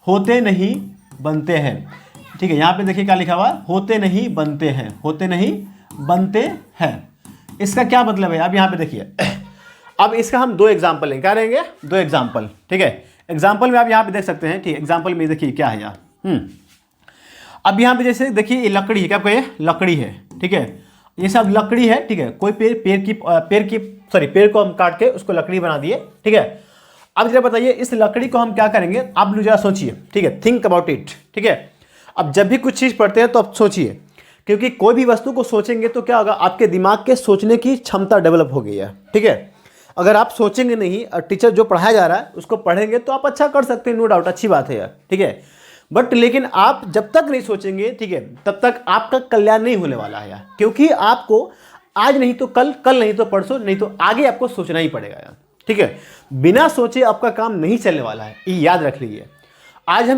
होते नहीं बनते हैं, ठीक है। यहाँ पे देखिए क्या लिखा हुआ है, होते नहीं बनते हैं, होते नहीं बनते हैं। इसका क्या मतलब है, अब यहाँ पे देखिए अब इसका हम दो एग्जाम्पल लेंगे, क्या लेंगे, दो एग्जाम्पल, ठीक है। एग्जाम्पल में आप यहाँ पे देख सकते हैं, ठीक है। एग्जाम्पल में देखिए क्या है यार, अब यहाँ पे जैसे देखिए ये लकड़ी है, क्या कहिए, लकड़ी है, ठीक है। ये सब लकड़ी है, ठीक है। कोई पेड़ को हम काट के उसको लकड़ी बना दिए, ठीक है। अब जरा बताइए इस लकड़ी को हम क्या करेंगे, आप लोग जरा सोचिए, ठीक है, थिंक अबाउट इट, ठीक है। अब जब भी कुछ चीज़ पढ़ते हैं तो आप सोचिए, क्योंकि कोई भी वस्तु को सोचेंगे तो क्या होगा, आपके दिमाग के सोचने की क्षमता डेवलप हो गई है, ठीक है। अगर आप सोचेंगे नहीं और टीचर जो पढ़ाया जा रहा है उसको पढ़ेंगे तो आप अच्छा कर सकते हैं, नो डाउट, अच्छी बात है यार, ठीक है। बट लेकिन आप जब तक नहीं सोचेंगे, ठीक है, तब तक आपका कल्याण नहीं होने वाला है यार, क्योंकि आपको आज नहीं तो कल, कल नहीं तो परसों, नहीं तो आगे आपको सोचना ही पड़ेगा यार, ठीक है। बिना सोचे आपका काम नहीं चलने वाला है, ये याद रख लीजिए। आज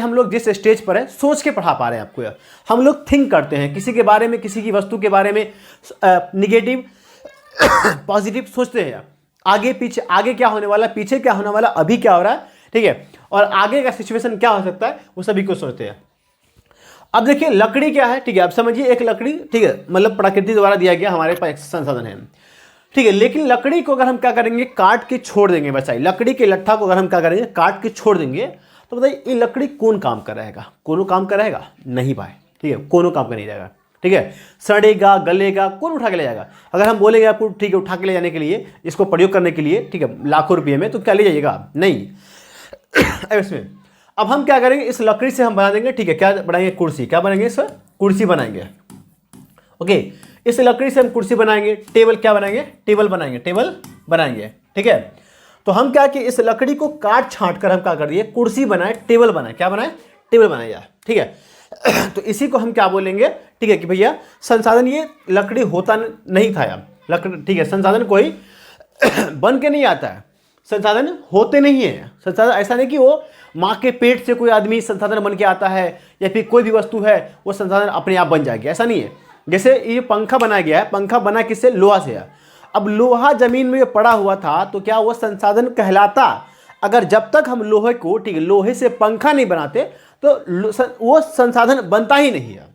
हम लोग जिस स्टेज पर है, सोच के पढ़ा पा रहे हैं आपको यार। हम लोग थिंक करते हैं किसी के बारे में, किसी की वस्तु के बारे में निगेटिव पॉजिटिव सोचते हैं यार। आगे पीछे, आगे क्या होने वाला, पीछे क्या होने वाला, अभी क्या हो रहा है, ठीक है, और आगे का सिचुएशन क्या हो सकता है, वो सभी को सोचते हैं। अब देखिए लकड़ी क्या है, ठीक है, अब समझिए एक लकड़ी, ठीक है, मतलब प्रकृति द्वारा दिया गया हमारे पास एक संसाधन है, ठीक है। लेकिन लकड़ी को अगर हम क्या करेंगे, काट के छोड़ देंगे, बचाइए लकड़ी के लट्ठा को अगर हम क्या करेंगे, काट के छोड़ देंगे, तो बताइए ये लकड़ी कौन काम कर रहेगा, कोनो काम कर रहेगा नहीं भाई, ठीक है, कोनो काम का नहीं रहेगा, ठीक है। सड़ेगा, गलेगा, कौन उठा के ले जाएगा। अगर हम बोलेंगे आपको, ठीक है, उठा के ले जाने के लिए, इसको प्रयोग करने के लिए, ठीक है, लाखों रुपये में, तो क्या ले जाइएगा, नहीं। इसमें अब हम क्या करेंगे, इस लकड़ी से हम बना देंगे, ठीक है, क्या बनाएंगे, कुर्सी, क्या बनाएंगे, इस कुर्सी बनाएंगे, ओके। इस लकड़ी से हम कुर्सी बनाएंगे, टेबल क्या बनाएंगे, टेबल बनाएंगे, टेबल बनाएंगे, ठीक है। तो हम क्या कि इस लकड़ी को काट छांट कर हम क्या कर दिए, कुर्सी बनाए, टेबल बनाए, क्या बनाए, टेबल बनाए यार, ठीक है। तो इसी को हम क्या बोलेंगे, ठीक है, कि भैया संसाधन ये लकड़ी होता नहीं था यार, लकड़ी, ठीक है, संसाधन कोई बन के नहीं आता है, संसाधन होते नहीं है। संसाधन ऐसा नहीं कि वो माँ के पेट से कोई आदमी संसाधन बन के आता है, या फिर कोई भी वस्तु है वो संसाधन अपने आप बन जाएगी, ऐसा नहीं है। जैसे ये पंखा बनाया गया है, पंखा बना किससे, लोहा से है। अब लोहा जमीन में पड़ा हुआ था तो क्या वो संसाधन कहलाता। अगर जब तक हम लोहे को, ठीक है, लोहे से पंखा नहीं बनाते तो वो संसाधन बनता ही नहीं है,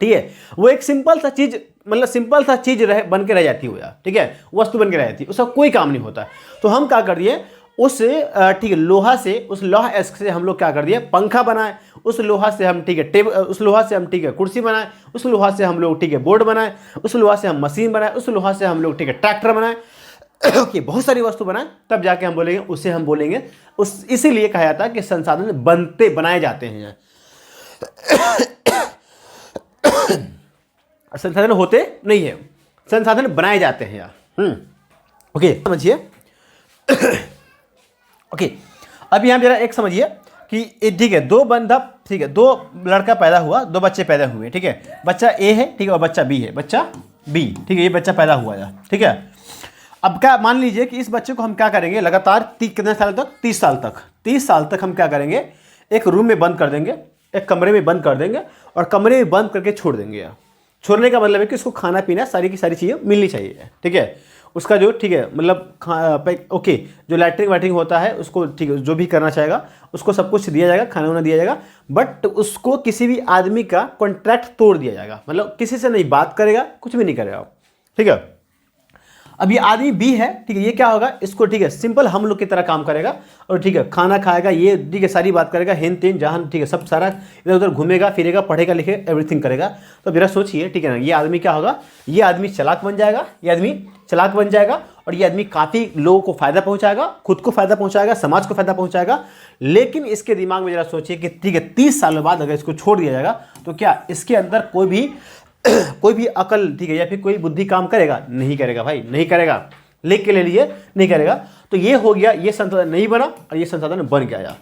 ठीक है। वो एक सिंपल सा चीज, मतलब सिंपल सा चीज बन के रह जाती हो यार, ठीक है, वस्तु बन के रह जाती है, उसका कोई काम नहीं होता। तो हम क्या कर दिए, उस, ठीक है, लोहा से, उस लोहा एस्क से हम लोग क्या कर दिए, पंखा बनाए। उस लोहा से हम, ठीक है, टेबल, उस लोहा से हम, ठीक है, कुर्सी बनाए। उस लोहा से हम लोग, ठीक है, बोर्ड बनाए। उस लोहा से हम मशीन बनाए। उस लोहा से हम लोग, ठीक है, ट्रैक्टर बनाए। ओके, बहुत सारी वस्तु बनाए, तब जाके हम बोलेंगे, उसे हम बोलेंगे उस, इसीलिए कहा जाता है कि संसाधन बनाए जाते हैं, संसाधन होते नहीं है, संसाधन बनाए जाते हैं यार। ओके, समझिए। ओके, अब यहाँ जरा एक समझिए कि ठीक है, दो बंदा, ठीक है, दो लड़का पैदा हुआ, दो बच्चे पैदा हुए, ठीक है, बच्चा ए है, ठीक है, और बच्चा बी है, बच्चा बी, ठीक है, ये बच्चा पैदा हुआ है, ठीक है। अब क्या मान लीजिए कि इस बच्चे को हम क्या करेंगे, लगातार कितने साल तक, 30 साल तक, 30 साल तक हम क्या करेंगे, एक रूम में बंद कर देंगे, एक कमरे में बंद कर देंगे, और कमरे में बंद करके छोड़ देंगे यार। छोड़ने का मतलब है कि उसको खाना पीना सारी की सारी चीज़ें मिलनी चाहिए, ठीक है, उसका जो, ठीक है, मतलब ओके, जो लैट्रिन वैट्रिन होता है उसको, ठीक है, जो भी करना चाहेगा उसको सब कुछ दिया जाएगा, खाना वाना दिया जाएगा। बट उसको किसी भी आदमी का कॉन्ट्रैक्ट तोड़ दिया जाएगा, मतलब किसी से नहीं बात करेगा, कुछ भी नहीं करेगा, ठीक है। अब ये आदमी बी है, ठीक है, ये क्या होगा, इसको, ठीक है, सिंपल हम लोग की तरह काम करेगा, और ठीक है, खाना खाएगा, ये, ठीक है, सारी बात करेगा, हेन तेन जहाँ, ठीक है, सब सारा इधर उधर घूमेगा फिरेगा, पढ़ेगा लिखेगा, एवरीथिंग करेगा। तो जरा सोचिए, ठीक है ना, ये आदमी क्या होगा, ये आदमी चालाक बन जाएगा, ये आदमी चालाक बन जाएगा, और ये आदमी काफ़ी लोगों को फायदा पहुंचाएगा, खुद को फायदा पहुंचाएगा, समाज को फायदा पहुंचाएगा। लेकिन इसके दिमाग में जरा सोचिए कि ठीक है, 30 सालों बाद अगर इसको छोड़ दिया जाएगा तो क्या इसके अंदर कोई भी अकल, ठीक है, या फिर कोई बुद्धि काम करेगा, नहीं करेगा भाई, नहीं करेगा, लिख के ले लिए, नहीं करेगा। तो ये हो गया, ये संसाधन नहीं बना और ये संसाधन बन गया यार।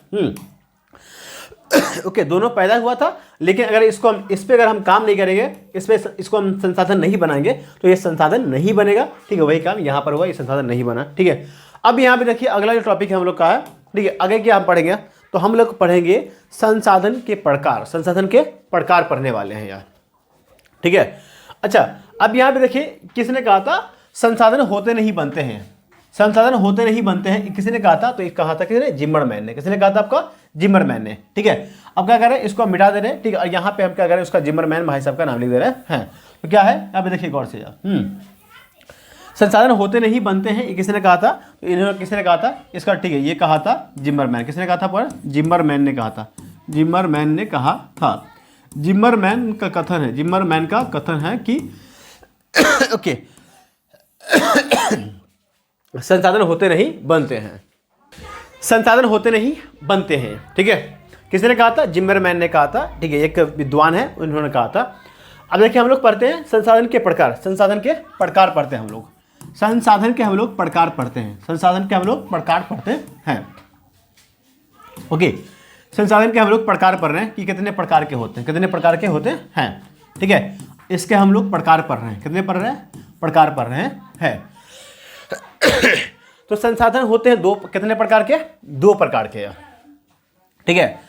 ओके, दोनों पैदा हुआ था, लेकिन अगर इसको हम, इस पे अगर हम काम नहीं करेंगे, इसको हम संसाधन नहीं बनाएंगे तो ये संसाधन नहीं बनेगा, ठीक है। वही काम यहाँ पर हुआ, ये संसाधन नहीं बना, ठीक है। अब यहाँ पे देखिए अगला जो टॉपिक है हम लोग का है, ठीक है, आगे क्या हम पढ़ेंगे, तो हम लोग पढ़ेंगे संसाधन के प्रकार, संसाधन के प्रकार पढ़ने वाले हैं यार, ठीक है। अच्छा, अब यहाँ पे देखिए किसने कहा था संसाधन होते नहीं बनते हैं, संसाधन होते नहीं बनते हैं, किसी ने कहा था, तो कहा था किसने, जिमरमैन ने। किसने कहा था आपका, जिमरमैन ने, ठीक है। अब क्या कर रहे हैं, इसको हम मिटा दे रहे हैं, ठीक है, और यहाँ पे हम क्या कर रहे हैं, उसका जिमरमैन भाई साहब का नाम लिख दे रहे हैं। तो क्या है यहाँ पे देखिए गौर से यार, संसाधन होते नहीं बनते हैं, ये किसने कहा था, तो इन्होंने किसने कहा था इसका, ठीक है, ये कहा था जिमरमैन। किसने कहा था, पर जिमरमैन ने कहा था, जिमरमैन ने कहा था। जिमरमैन का कथन है, जिमरमैन का कथन है कि ओके, संसाधन होते नहीं बनते हैं, संसाधन होते नहीं बनते हैं, ठीक है। किसने कहा था, जिमरमैन ने कहा था, ठीक है, एक विद्वान है, उन्होंने कहा था। अब देखिए हम लोग पढ़ते हैं संसाधन के प्रकार, संसाधन के प्रकार पढ़ते हैं हम लोग। संसाधन के हम लोग प्रकार पढ़ते हैं, संसाधन के हम लोग प्रकार पढ़ते हैं। ओके, संसाधन के हम लोग प्रकार पढ़ रहे हैं कि कितने प्रकार के होते हैं, कितने प्रकार के होते हैं, ठीक है। इसके हम लोग प्रकार पढ़ रहे हैं, कितने पढ़ रहे हैं, प्रकार पढ़ रहे हैं। तो संसाधन होते हैं दो, कितने प्रकार के, दो प्रकार के, ठीक है।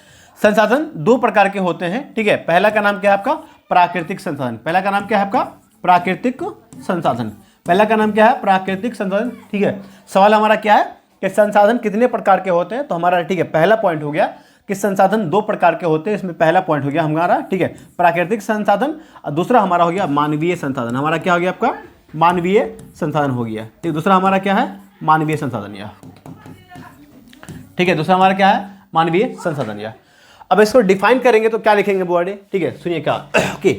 संसाधन दो प्रकार के होते हैं, ठीक है। पहला का नाम क्या है आपका, प्राकृतिक संसाधन। पहला का नाम क्या है आपका, प्राकृतिक संसाधन। पहला का नाम क्या है, प्राकृतिक संसाधन, ठीक है। सवाल हमारा क्या है कि संसाधन कितने प्रकार के होते हैं, तो हमारा ठीक है पहला पॉइंट हो गया कि संसाधन दो प्रकार के होते हैं, इसमें पहला पॉइंट हो गया हमारा, ठीक है, प्राकृतिक संसाधन। और दूसरा हमारा हो गया मानवीय संसाधन। हमारा क्या हो गया आपका, मानवीय संसाधन हो गया, ठीक। दूसरा हमारा क्या है, मानवीय संसाधन, या ठीक है। दूसरा हमारा क्या है, मानवीय संसाधन। या अब इसको डिफाइन करेंगे तो क्या लिखेंगे बोर्डे, ठीक है, सुनिए क्या। ओके,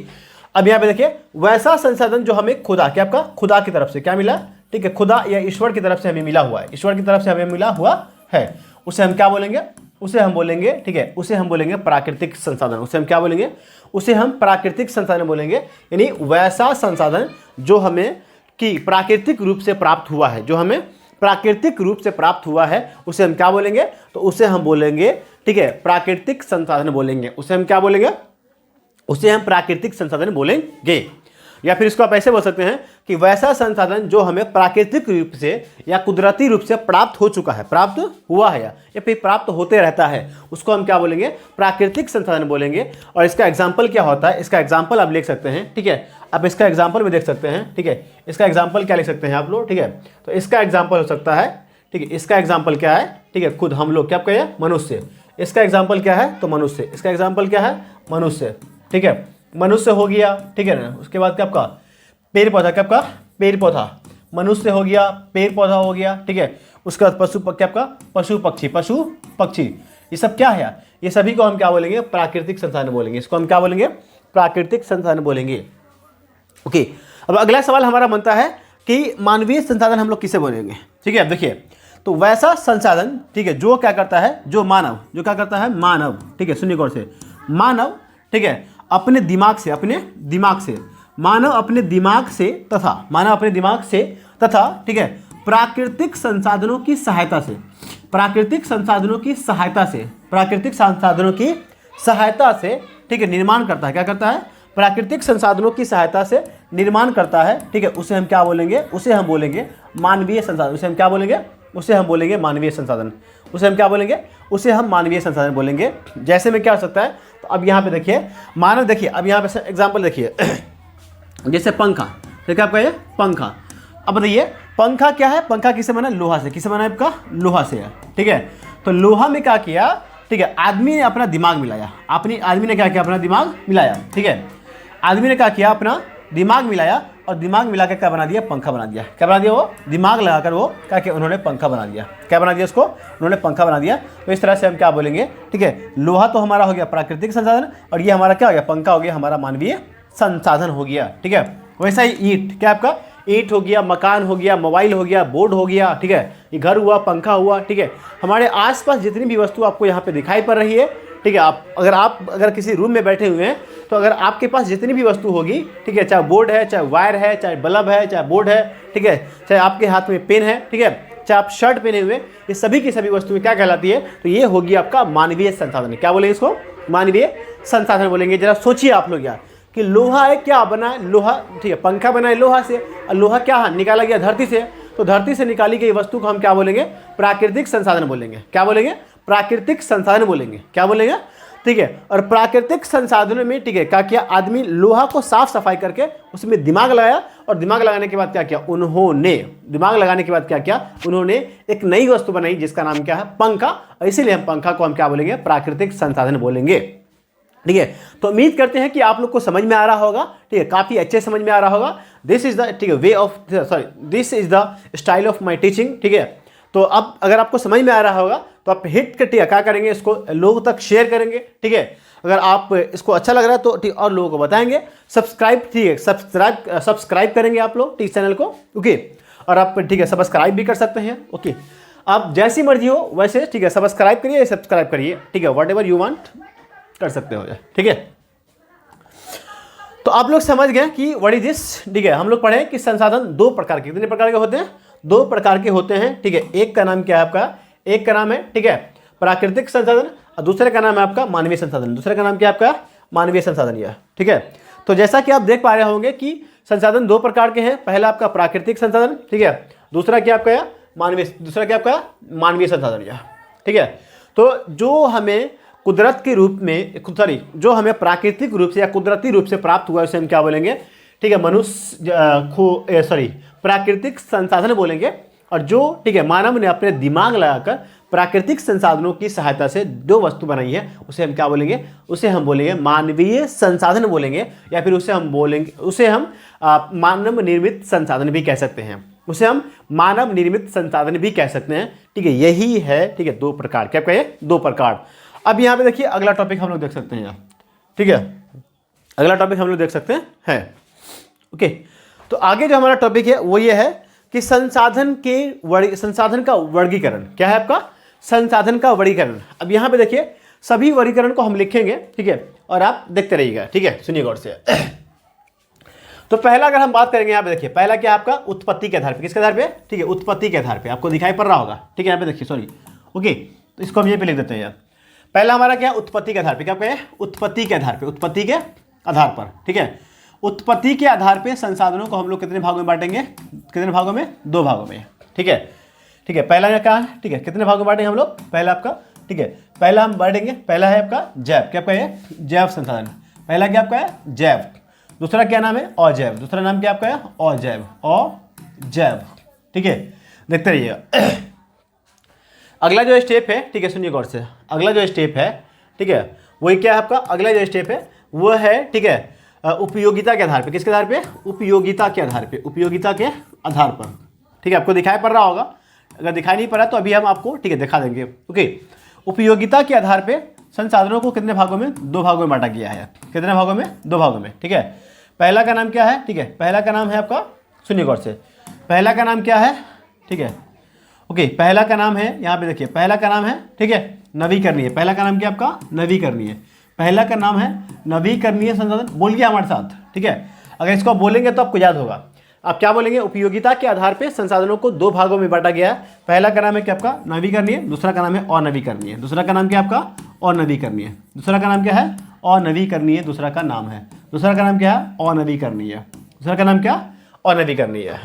अब यहाँ पे देखिए, वैसा संसाधन जो हमें खुदा, क्या आपका, खुदा की तरफ से क्या मिला, ठीक है, खुदा या ईश्वर की तरफ से हमें मिला हुआ है, ईश्वर की तरफ से हमें मिला हुआ है, उसे हम क्या बोलेंगे, उसे हम बोलेंगे, ठीक है, उसे हम बोलेंगे प्राकृतिक संसाधन। उसे हम क्या बोलेंगे, उसे हम प्राकृतिक संसाधन बोलेंगे। यानी वैसा संसाधन जो हमें कि प्राकृतिक रूप से प्राप्त हुआ है, जो हमें प्राकृतिक रूप से प्राप्त हुआ है, उसे हम क्या बोलेंगे, तो उसे हम बोलेंगे, ठीक है, प्राकृतिक संसाधन बोलेंगे। उसे हम क्या बोलेंगे, उसे हम प्राकृतिक संसाधन बोलेंगे। या फिर इसको आप ऐसे बोल सकते हैं कि वैसा संसाधन जो हमें प्राकृतिक रूप से या कुदरती रूप से प्राप्त हो चुका है, प्राप्त हुआ है या फिर प्राप्त होते रहता है, उसको हम क्या बोलेंगे, प्राकृतिक संसाधन बोलेंगे। और इसका एग्जाम्पल क्या होता है, इसका एग्जाम्पल आप लिख सकते हैं, ठीक है। आप इसका एग्जाम्पल भी देख सकते हैं, ठीक है। इसका एग्जाम्पल क्या लिख सकते हैं आप लोग, ठीक है। तो इसका एग्जाम्पल हो सकता है, ठीक है, इसका एग्जाम्पल क्या है, ठीक है, खुद हम लोग, क्या आप कहिए, मनुष्य। इसका एग्जाम्पल क्या है, तो मनुष्य। इसका एग्जाम्पल क्या है, मनुष्य, ठीक है, मनुष्य हो गया, ठीक है ना। उसके बाद क्या आपका, पेड़ पौधा, क्या आपका, पेड़ पौधा, मनुष्य हो गया, पेड़ पौधा हो गया, ठीक है। उसके बाद पशु, क्या आपका, पशु पक्षी, पशु पक्षी, ये सब क्या है, ये सभी को हम क्या बोलेंगे, प्राकृतिक संसाधन बोलेंगे। इसको हम क्या बोलेंगे, प्राकृतिक संसाधन बोलेंगे। ओके, अब अगला सवाल हमारा बनता है कि मानवीय संसाधन हम लोग किसे बोलेंगे, ठीक है। अब देखिए, तो वैसा संसाधन, ठीक है, जो क्या करता है, जो मानव, जो क्या करता है, मानव, ठीक है, सुनिए गौर से, मानव, ठीक है, अपने दिमाग से, अपने दिमाग से, मानव अपने दिमाग से तथा, मानव अपने दिमाग से तथा, ठीक है, प्राकृतिक संसाधनों की सहायता से, प्राकृतिक संसाधनों की सहायता से, प्राकृतिक संसाधनों की सहायता से, ठीक है, निर्माण करता है। क्या करता है, प्राकृतिक संसाधनों की सहायता से निर्माण करता है, ठीक है। उसे हम क्या बोलेंगे, उसे हम बोलेंगे मानवीय संसाधन। उसे हम क्या बोलेंगे, उसे हम बोलेंगे मानवीय संसाधन। उसे हम क्या बोलेंगे, उसे हम मानवीय संसाधन बोलेंगे। जैसे में क्या हो सकता है, तो अब यहाँ पे देखिए, मानव, देखिए अब यहाँ पे एग्जाम्पल देखिए, जैसे पंखा, ठीक है, आपका ये पंखा। अब बताइए पंखा क्या है, पंखा किसे बना, लोहा से। किसे बना है आपका, लोहा से है, ठीक है। तो लोहा में क्या किया, ठीक है, आदमी ने अपना दिमाग मिलाया, आदमी ने क्या किया, अपना दिमाग मिलाया, ठीक है। आदमी ने क्या किया, अपना दिमाग मिलाया और दिमाग मिला के क्या बना दिया, पंखा बना दिया। क्या बना दिया, वो दिमाग लगाकर वो क्या किया, उन्होंने पंखा बना दिया। क्या बना दिया, उसको उन्होंने पंखा बना दिया। तो इस तरह से हम क्या बोलेंगे, ठीक है, लोहा तो हमारा हो गया प्राकृतिक संसाधन और ये हमारा क्या हो गया, पंखा हो गया हमारा मानवीय संसाधन हो गया, ठीक है। वैसा ही ईंट, क्या आपका, ईंट हो गया, मकान हो गया, मोबाइल हो गया, बोर्ड हो गया, ठीक है, ये घर हुआ, पंखा हुआ, ठीक है। हमारे आसपास जितनी भी वस्तु आपको यहाँ पे दिखाई पड़ रही है, ठीक है, आप अगर किसी रूम में बैठे हुए हैं तो अगर आपके पास जितनी भी वस्तु होगी, ठीक है, चाहे बोर्ड है, चाहे वायर है, चाहे बल्ब है, चाहे बोर्ड है, ठीक है, चाहे आपके हाथ में पेन है, ठीक है, चाहे आप शर्ट पहने हुए, ये सभी की सभी वस्तुएं क्या कहलाती है, तो ये होगी आपका मानवीय संसाधन। क्या बोलेंगे इसको, मानवीय संसाधन बोलेंगे। जरा सोचिए आप लोग यार कि लोहा है, क्या बना है, लोहा, ठीक है, पंखा बना है लोहा से, और लोहा क्या निकाला गया, धरती से। तो धरती से निकाली गई वस्तु को हम क्या बोलेंगे, प्राकृतिक संसाधन बोलेंगे। क्या बोलेंगे, प्राकृतिक संसाधन बोलेंगे। क्या बोलेंगे, ठीक है। और प्राकृतिक संसाधनों में, ठीक है, क्या किया, आदमी लोहा को साफ सफाई करके उसमें दिमाग लगाया और दिमाग लगाने के बाद क्या किया, उन्होंने दिमाग लगाने के बाद क्या किया, उन्होंने एक नई वस्तु बनाई जिसका नाम क्या है, पंखा। इसीलिए हम पंखा को हम क्या बोलेंगे, प्राकृतिक संसाधन बोलेंगे, ठीक है। तो उम्मीद करते हैं कि आप लोग को समझ में आ रहा होगा, ठीक है, काफी अच्छे समझ में आ रहा होगा। दिस इज द, ठीक है, way of, sorry, this is the style of my teaching, ठीक है। तो अब अगर आपको समझ में आ रहा होगा तो आप हिट कर, ठीक है, क्या करेंगे, इसको लोगों तक शेयर करेंगे, ठीक है। अगर आप इसको अच्छा लग रहा है तो ठीक, और लोगों को बताएंगे। सब्सक्राइब, ठीक है, सब्सक्राइब करेंगे आप लोग, ठीक, चैनल को, ओके। और आप, ठीक है, सब्सक्राइब भी कर सकते हैं, ओके। आप जैसी मर्जी हो वैसे, ठीक है, सब्सक्राइब करिए, सब्सक्राइब करिए, ठीक है, वॉट एवर यू वांट कर सकते हो, ठीक है। तो आप लोग समझ गए कि व्हाट इज दिस, ठीक है। हम लोग पढ़े कि संसाधन दो प्रकार के, कितने प्रकार के होते हैं, दो प्रकार के होते हैं, ठीक है। एक का नाम क्या है आपका, एक का नाम है, ठीक है, प्राकृतिक संसाधन, और दूसरे का नाम है आपका मानवीय संसाधन। दूसरे का नाम क्या है आपका, मानवीय संसाधन, यह, ठीक है। तो जैसा कि आप देख पा रहे होंगे कि संसाधन दो प्रकार के हैं, पहला आपका प्राकृतिक संसाधन, ठीक है, दूसरा क्या आपका मानवीय, दूसरा क्या आपका मानवीय संसाधन, यह, ठीक है। तो जो हमें कुदरत के रूप में, सॉरी, जो हमें प्राकृतिक रूप से या कुदरती रूप से प्राप्त हुआ है उसे हम क्या बोलेंगे, ठीक है, मनुष्य, सॉरी, प्राकृतिक संसाधन बोलेंगे। और जो, ठीक है, मानव ने अपने दिमाग लगाकर प्राकृतिक संसाधनों की सहायता से जो वस्तु बनाई है उसे हम क्या बोलेंगे, उसे हम बोलेंगे मानवीय संसाधन बोलेंगे, या फिर उसे हम बोलेंगे, उसे हम मानव निर्मित संसाधन भी कह सकते हैं, उसे हम मानव निर्मित संसाधन भी कह सकते हैं, ठीक है। यही है, ठीक है, दो प्रकार, क्या कहे, दो प्रकार। अब यहाँ पे देखिए अगला टॉपिक हम लोग देख सकते हैं यहाँ, ठीक है, अगला टॉपिक हम लोग देख सकते हैं, ओके। तो आगे जो हमारा टॉपिक है वो ये है कि संसाधन का वर्गीकरण, क्या है आपका, संसाधन का वर्गीकरण। अब यहाँ पे देखिए सभी वर्गीकरण को हम लिखेंगे, ठीक है, और आप देखते रहिएगा, ठीक है, सुनिए गौर से। तो पहला अगर हम बात करेंगे, यहाँ पे देखिए पहला क्या आपका, उत्पत्ति के आधार पे, किसके आधार पे, ठीक है, उत्पत्ति के आधार पे, आपको दिखाई पड़ रहा होगा, ठीक है, यहाँ पे देखिए, सॉरी, ओके, तो इसको हम ये पे लिख देते हैं यार। पहला हमारा क्या है, उत्पत्ति के आधार पे, क्या कहें, उत्पत्ति के आधार पे, उत्पत्ति के आधार पर, ठीक है। उत्पत्ति के आधार पे संसाधनों को हम लोग कितने भागों में बांटेंगे, कितने भागों में, दो भागों में, ठीक है, ठीक है। पहला क्या है, ठीक है, कितने भागों में बांटेंगे हम लोग, पहला आपका, ठीक है, पहला हम बांटेंगे, पहला है आपका जैव, क्या आपका है, जैव संसाधन, पहला क्या आपका है, जैव। दूसरा क्या नाम है, अजैव, दूसरा नाम क्या आपका है, अजैव, अजैव, ठीक है, देखते रहिएगा। अगला जो स्टेप है, ठीक है, सुनिए गौर से, अगला जो स्टेप है, ठीक है, वही क्या है आपका, अगला जो स्टेप है वो है, ठीक है, उपयोगिता के आधार पे, किसके आधार पे, उपयोगिता के आधार पे, उपयोगिता के आधार पर, ठीक है। आपको दिखाई पड़ रहा होगा, अगर दिखाई नहीं पड़ रहा तो अभी हम आपको, ठीक है, दिखा देंगे, ओके। उपयोगिता के आधार पे संसाधनों को कितने भागों में, दो भागों में बांटा गया है, कितने भागों में, दो भागों में, ठीक है। पहला का नाम क्या है, ठीक है, पहला का नाम है आपका, सुनिए गौर से, पहला का नाम क्या है, ठीक है, ओके, पहला का नाम है, यहाँ पे देखिए पहला का नाम है, ठीक है, नवीकरणीय, पहला का नाम क्या आपका, नवीकरणीय, पहला का नाम है नवीकरणीय संसाधन, बोलिए हमारे साथ, ठीक है। अगर इसको बोलेंगे तो आपको याद होगा, आप क्या बोलेंगे, उपयोगिता के आधार पे संसाधनों को दो भागों में बांटा गया है। पहला का नाम है क्या आपका, नवीकरणीय, दूसरा का नाम है अनवीकरणीय, दूसरा का नाम क्या आपका, अनवीकरणीय, दूसरा का नाम क्या है, अनवीकरणीय, दूसरा का नाम है, दूसरा का नाम क्या है, अनवीकरणीय, दूसरा का नाम क्या, अनवीकरणीय,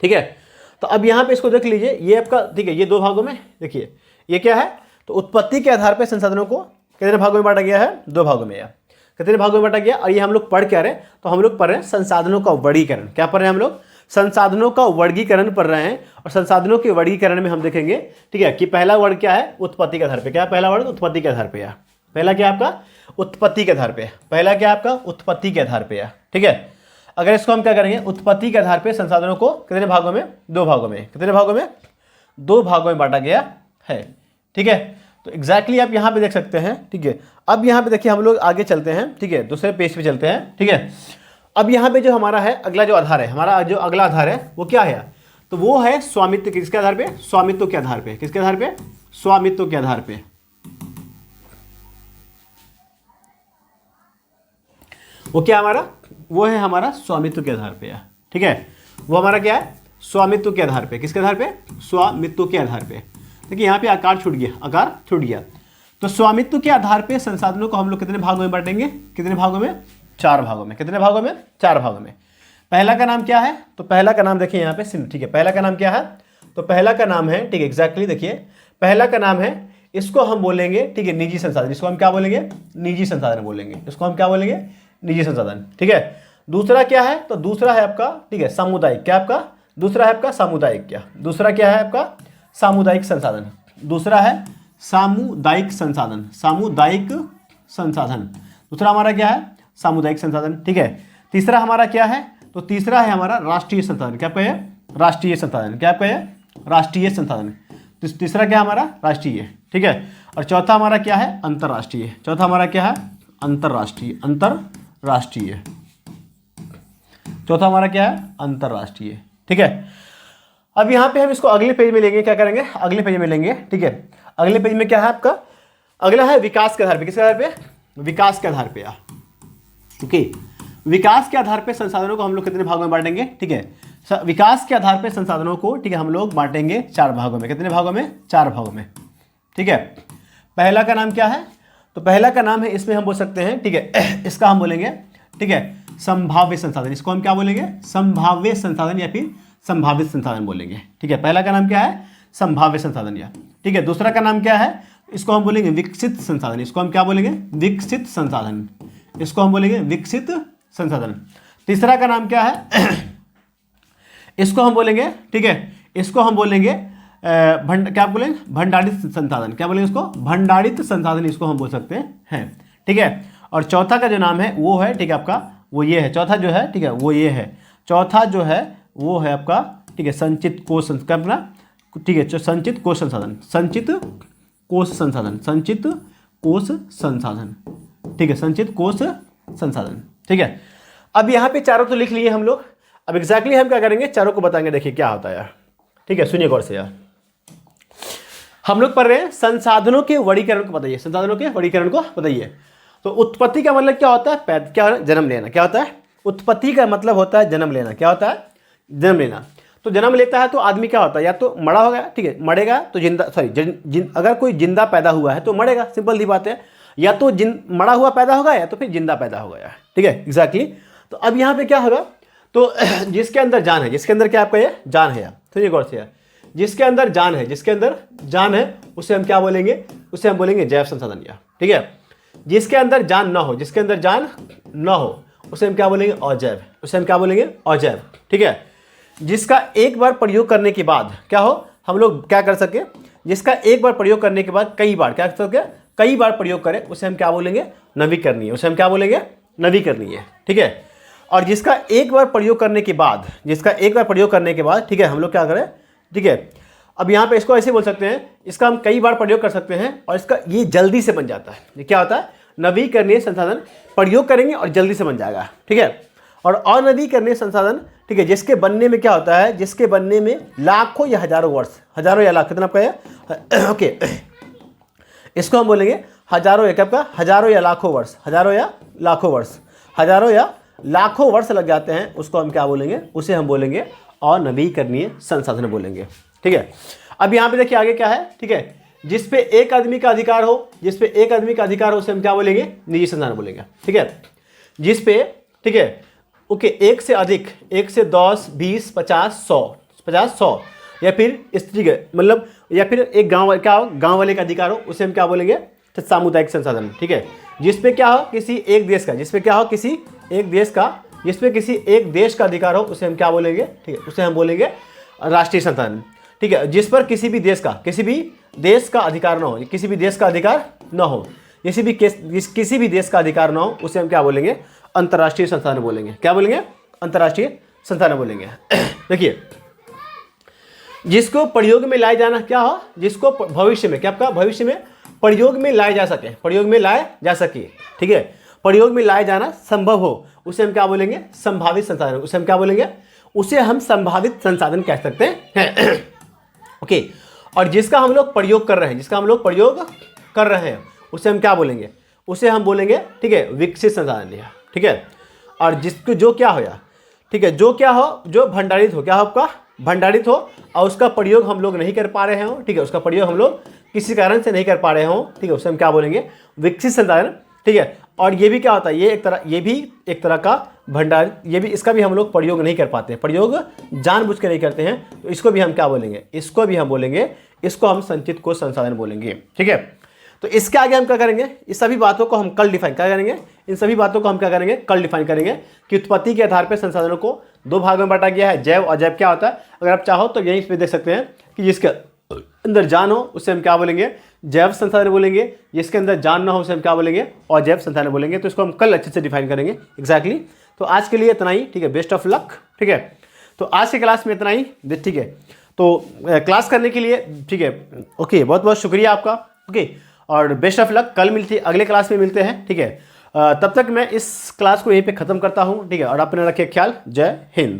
ठीक है। तो अब यहाँ पे इसको देख लीजिए, ये आपका, ठीक है, ये दो भागों में, देखिए ये क्या है, तो उत्पत्ति के आधार पे संसाधनों को कितने भागों में बांटा गया है, दो भागों में, या कितने भागों में बांटा गया। और ये हम लोग पढ़ क्या रहे हैं, तो हम लोग पढ़ रहे हैं संसाधनों का वर्गीकरण, क्या पढ़ रहे हैं हम लोग, संसाधनों का वर्गीकरण पढ़ रहे हैं। और संसाधनों के वर्गीकरण में हम देखेंगे, ठीक है, कि पहला वर्ग क्या है, उत्पत्ति के आधार पे, क्या पहला वर्ग, उत्पत्ति के आधार पे, या पहला क्या आपका, उत्पत्ति के आधार पे, पहला क्या आपका, उत्पत्ति के आधार पे, या, ठीक है। अगर इसको हम क्या करेंगे, उत्पत्ति के आधार पे संसाधनों को कितने भागों में, दो भागों में, कितने भागों में, दो भागों में बांटा गया है, ठीक है। तो एग्जैक्टली आप यहाँ पे देख सकते हैं, ठीक है। अब यहाँ पे देखिए हम लोग आगे चलते हैं, ठीक है, दूसरे पेज पे चलते हैं, ठीक है। अब यहाँ पे जो हमारा है अगला जो आधार है, हमारा जो अगला आधार है वो क्या है, तो वो है स्वामित्व, किसके आधार पे, स्वामित्व के आधार पे, किसके आधार पे, स्वामित्व के आधार पे, वो क्या हमारा, वो है हमारा स्वामित्व के आधार पे, ठीक है। वो हमारा क्या है, स्वामित्व के आधार पे, किसके आधार पे, स्वामित्व के आधार पे। देखिए यहाँ पे आकार छूट गया, आकार छूट गया। तो स्वामित्व के आधार पे संसाधनों को हम लोग कितने भागों में बांटेंगे, कितने भागों में, चार भागों में, कितने भागों में, चार भागों में। पहला का नाम क्या है, तो पहला का नाम देखिए यहाँ पे, ठीक है, पहला का नाम क्या है, तो पहला का नाम है, ठीक है, एग्जैक्टली देखिए पहला का नाम है, इसको हम बोलेंगे, ठीक है, निजी संसाधन, इसको हम क्या बोलेंगे, निजी संसाधन बोलेंगे, इसको हम क्या बोलेंगे, निजी संसाधन, ठीक है। दूसरा क्या है, तो दूसरा है आपका, ठीक है, सामुदायिक, क्या आपका, दूसरा है आपका सामुदायिक, क्या दूसरा क्या है आपका, सामुदायिक संसाधन, दूसरा है सामुदायिक संसाधन, सामुदायिक संसाधन, दूसरा हमारा क्या है, सामुदायिक संसाधन, ठीक है। तीसरा हमारा क्या है, तो तीसरा है हमारा राष्ट्रीय संसाधन, क्या आपका है, राष्ट्रीय संसाधन, क्या आपका है, राष्ट्रीय संसाधन, तीसरा क्या हमारा, राष्ट्रीय, ठीक है। और चौथा हमारा क्या है, अंतर्राष्ट्रीय, चौथा हमारा क्या है, अंतर्राष्ट्रीय, अंतर्राष्ट्रीय, चौथा हमारा क्या है, अंतर्राष्ट्रीय, ठीक है। अब यहाँ पे हम इसको अगले पेज में लेंगे, क्या करेंगे, अगले पेज में लेंगे, ठीक है। अगले पेज में क्या है आपका, अगला है विकास के आधार पे, किसके आधार पे, विकास के आधार पे, ओके। विकास के आधार पे संसाधनों को हम लोग कितने भागों में बांटेंगे, ठीक है। विकास के आधार पे संसाधनों को, ठीक है, हम लोग बांटेंगे 4 भागों में। कितने भागों में, 4 भागों में, ठीक है। पहला का नाम क्या है, तो पहला का नाम है, इसमें हम बोल सकते हैं, ठीक है, इसका हम बोलेंगे, ठीक है, संभाव्य संसाधन। इसको हम क्या बोलेंगे, संभाव्य संसाधन या फिर संभावित संसाधन बोलेंगे, ठीक है। पहला का नाम क्या है, संभाव्य संसाधन या, ठीक है। दूसरा का नाम क्या है, इसको हम बोलेंगे विकसित संसाधन। इसको हम क्या बोलेंगे, विकसित संसाधन। इसको हम बोलेंगे विकसित संसाधन। तीसरा का नाम क्या है, इसको हम बोलेंगे, ठीक है, इसको हम बोलेंगे क्या बोलेंगे, भंडारित संसाधन। क्या बोलेंगे इसको, भंडारित संसाधन, इसको हम बोल सकते हैं, ठीक है। और चौथा का जो नाम है वो है, ठीक है, आपका वो ये है, चौथा जो है, ठीक है, वो ये है, चौथा जो है वो है आपका, ठीक है, संचित कोष अपना, ठीक है, संचित कोष संसाधन, संचित कोष संसाधन, संचित कोष संसाधन, ठीक है, संचित कोष संसाधन, ठीक है। अब यहाँ पे चारों तो लिख लिए हम लोग। अब एग्जैक्टली हम क्या करेंगे, चारों को बताएंगे। देखिए क्या होता है यार, ठीक है, सुनिए गौर से यार। हम लोग पढ़ रहे हैं संसाधनों के वर्गीकरण को बताइए, संसाधनों के वर्गीकरण को बताइए। तो उत्पत्ति का मतलब क्या होता है, क्या जन्म लेना। क्या होता है, उत्पत्ति का मतलब होता है जन्म लेना। क्या होता है, जन्म लेना। तो जन्म लेता है तो आदमी क्या होता है, या तो मरा होगा, ठीक है, मरेगा तो जिंदा, सॉरी अगर कोई जिंदा पैदा हुआ है तो मरेगा, सिंपल सी बात है। या तो मरा हुआ पैदा होगा या तो फिर जिंदा पैदा होगा यार, ठीक है, एग्जैक्टली। तो अब यहाँ पे क्या होगा, तो जिसके अंदर जान है, जिसके अंदर क्या आपका ये जान है यार, सुनिए गौर से यार, जिसके अंदर जान है, जिसके अंदर जान है उसे हम क्या बोलेंगे, उसे हम बोलेंगे जैव संसाधन या, ठीक है। जिसके अंदर जान ना हो, जिसके अंदर जान ना हो उसे हम क्या बोलेंगे, अजैव। उसे हम क्या बोलेंगे, अजैव, ठीक है। जिसका एक बार प्रयोग करने के बाद क्या हो, हम लोग क्या कर सके, जिसका एक बार प्रयोग करने के बाद कई बार क्या कर सके, कई बार प्रयोग करें, उसे हम क्या बोलेंगे, नवीकरणीय। उसे हम क्या बोलेंगे, नवीकरणीय, ठीक है। और जिसका एक बार प्रयोग करने के बाद, जिसका एक बार प्रयोग करने के बाद, ठीक है, हम लोग क्या करें, ठीक है। अब यहाँ पे इसको ऐसे बोल सकते हैं, इसका हम कई बार प्रयोग कर सकते हैं और इसका ये जल्दी से बन जाता है। ये क्या होता है, नवीकरणीय संसाधन। प्रयोग करेंगे और जल्दी से बन जाएगा, ठीक है। और अनवीकरणीय संसाधन, ठीक है, जिसके बनने में क्या होता है, जिसके बनने में लाखों या हजारों वर्ष, हजारों या लाख, कितना आपका है, ओके, इसको हम बोलेंगे हजारों या क्या आपका, हजारों या लाखों वर्ष, हजारों या लाखों वर्ष, हजारों या लाखों वर्ष लग जाते हैं, उसको हम क्या बोलेंगे, उसे हम बोलेंगे अनवीकरणीय संसाधन बोलेंगे, ठीक है। अब यहाँ पे देखिए आगे क्या है, ठीक है, जिस पे एक आदमी का अधिकार हो, जिस पे एक आदमी का अधिकार हो उसे हम क्या बोलेंगे, निजी संसाधन बोलेंगे, ठीक है। जिस पे, ठीक है, ओके, एक से अधिक, 1 से 10, 20, 50, 100 या फिर स्त्री के मतलब, या फिर एक गांव, क्या हो, गांव वाले का अधिकार हो, उसे हम क्या बोलेंगे, तो सामुदायिक संसाधन, ठीक है। जिसपे क्या हो, किसी एक देश का, जिसपे क्या हो, किसी एक देश का, जिसपे किसी एक देश का अधिकार हो उसे हम क्या बोलेंगे, ठीक है, उसे हम बोलेंगे राष्ट्रीय संसाधन, ठीक है। जिस पर किसी भी देश का, किसी भी देश का अधिकार ना हो, किसी भी देश का अधिकार ना हो, किसी भी देश का अधिकार ना हो, उसे हम क्या बोलेंगे, अंतर्राष्ट्रीय संसाधन बोलेंगे। क्या बोलेंगे, अंतर्राष्ट्रीय संसाधन बोलेंगे। देखिए, जिसको प्रयोग में लाया जाना, क्या हो, जिसको भविष्य में, क्या आपका, भविष्य में प्रयोग में लाया जा सके, प्रयोग में लाया जा सके, ठीक है, प्रयोग में लाया जाना संभव हो, उसे हम क्या बोलेंगे, संभावित संसाधन। उसे हम क्या बोलेंगे, उसे हम संभावित संसाधन कह सकते हैं। ओके। और जिसका हम लोग प्रयोग कर रहे हैं, जिसका हम लोग प्रयोग कर रहे हैं उसे हम क्या बोलेंगे, उसे हम बोलेंगे, ठीक है, विकसित संसाधन, ठीक है। और जिसको जो क्या हो या, ठीक है, जो क्या हो, जो भंडारित हो, क्या हो आपका, भंडारित हो, और उसका प्रयोग हम लोग नहीं कर पा रहे हो, ठीक है, उसका प्रयोग हम लोग किसी कारण से नहीं कर पा रहे हो, ठीक है, उसे हम क्या बोलेंगे, विकसित संसाधन, ठीक है। और ये भी क्या होता है, ये भी एक तरह का भंडार, ये भी, इसका भी हम लोग प्रयोग नहीं कर पाते हैं, प्रयोग जानबूझ के नहीं करते हैं, तो इसको भी हम क्या बोलेंगे, इसको भी हम बोलेंगे, इसको हम संचित कोष संसाधन बोलेंगे, ठीक है। तो इसके आगे हम क्या करेंगे, इस सभी बातों को हम कल डिफाइन क्या करेंगे, इन सभी बातों को हम क्या करेंगे, कल डिफाइन करेंगे कि उत्पत्ति के आधार पर संसाधनों को 2 भागों में बांटा गया है, जैव और अजैव। क्या होता है, अगर आप चाहो तो यहीं पे देख सकते हैं कि जिसके अंदर जान हो उसे हम क्या बोलेंगे, जैव संसाधन बोलेंगे, जिसके अंदर जान ना हो उसे हम क्या बोलेंगे, अजैव संसाधन बोलेंगे। तो इसको हम कल अच्छे से डिफाइन करेंगे एग्जैक्टली। तो आज के लिए इतना ही, ठीक है, बेस्ट ऑफ लक, ठीक है। तो आज के क्लास में इतना ही, ठीक है। तो क्लास करने के लिए, ठीक है, ओके, बहुत बहुत शुक्रिया आपका, ओके, और बेस्ट ऑफ लक। कल मिलती, अगले क्लास में मिलते हैं, ठीक है। तब तक मैं इस क्लास को यहीं पे ख़त्म करता हूँ, ठीक है, और अपने रखिए ख्याल। जय हिंद।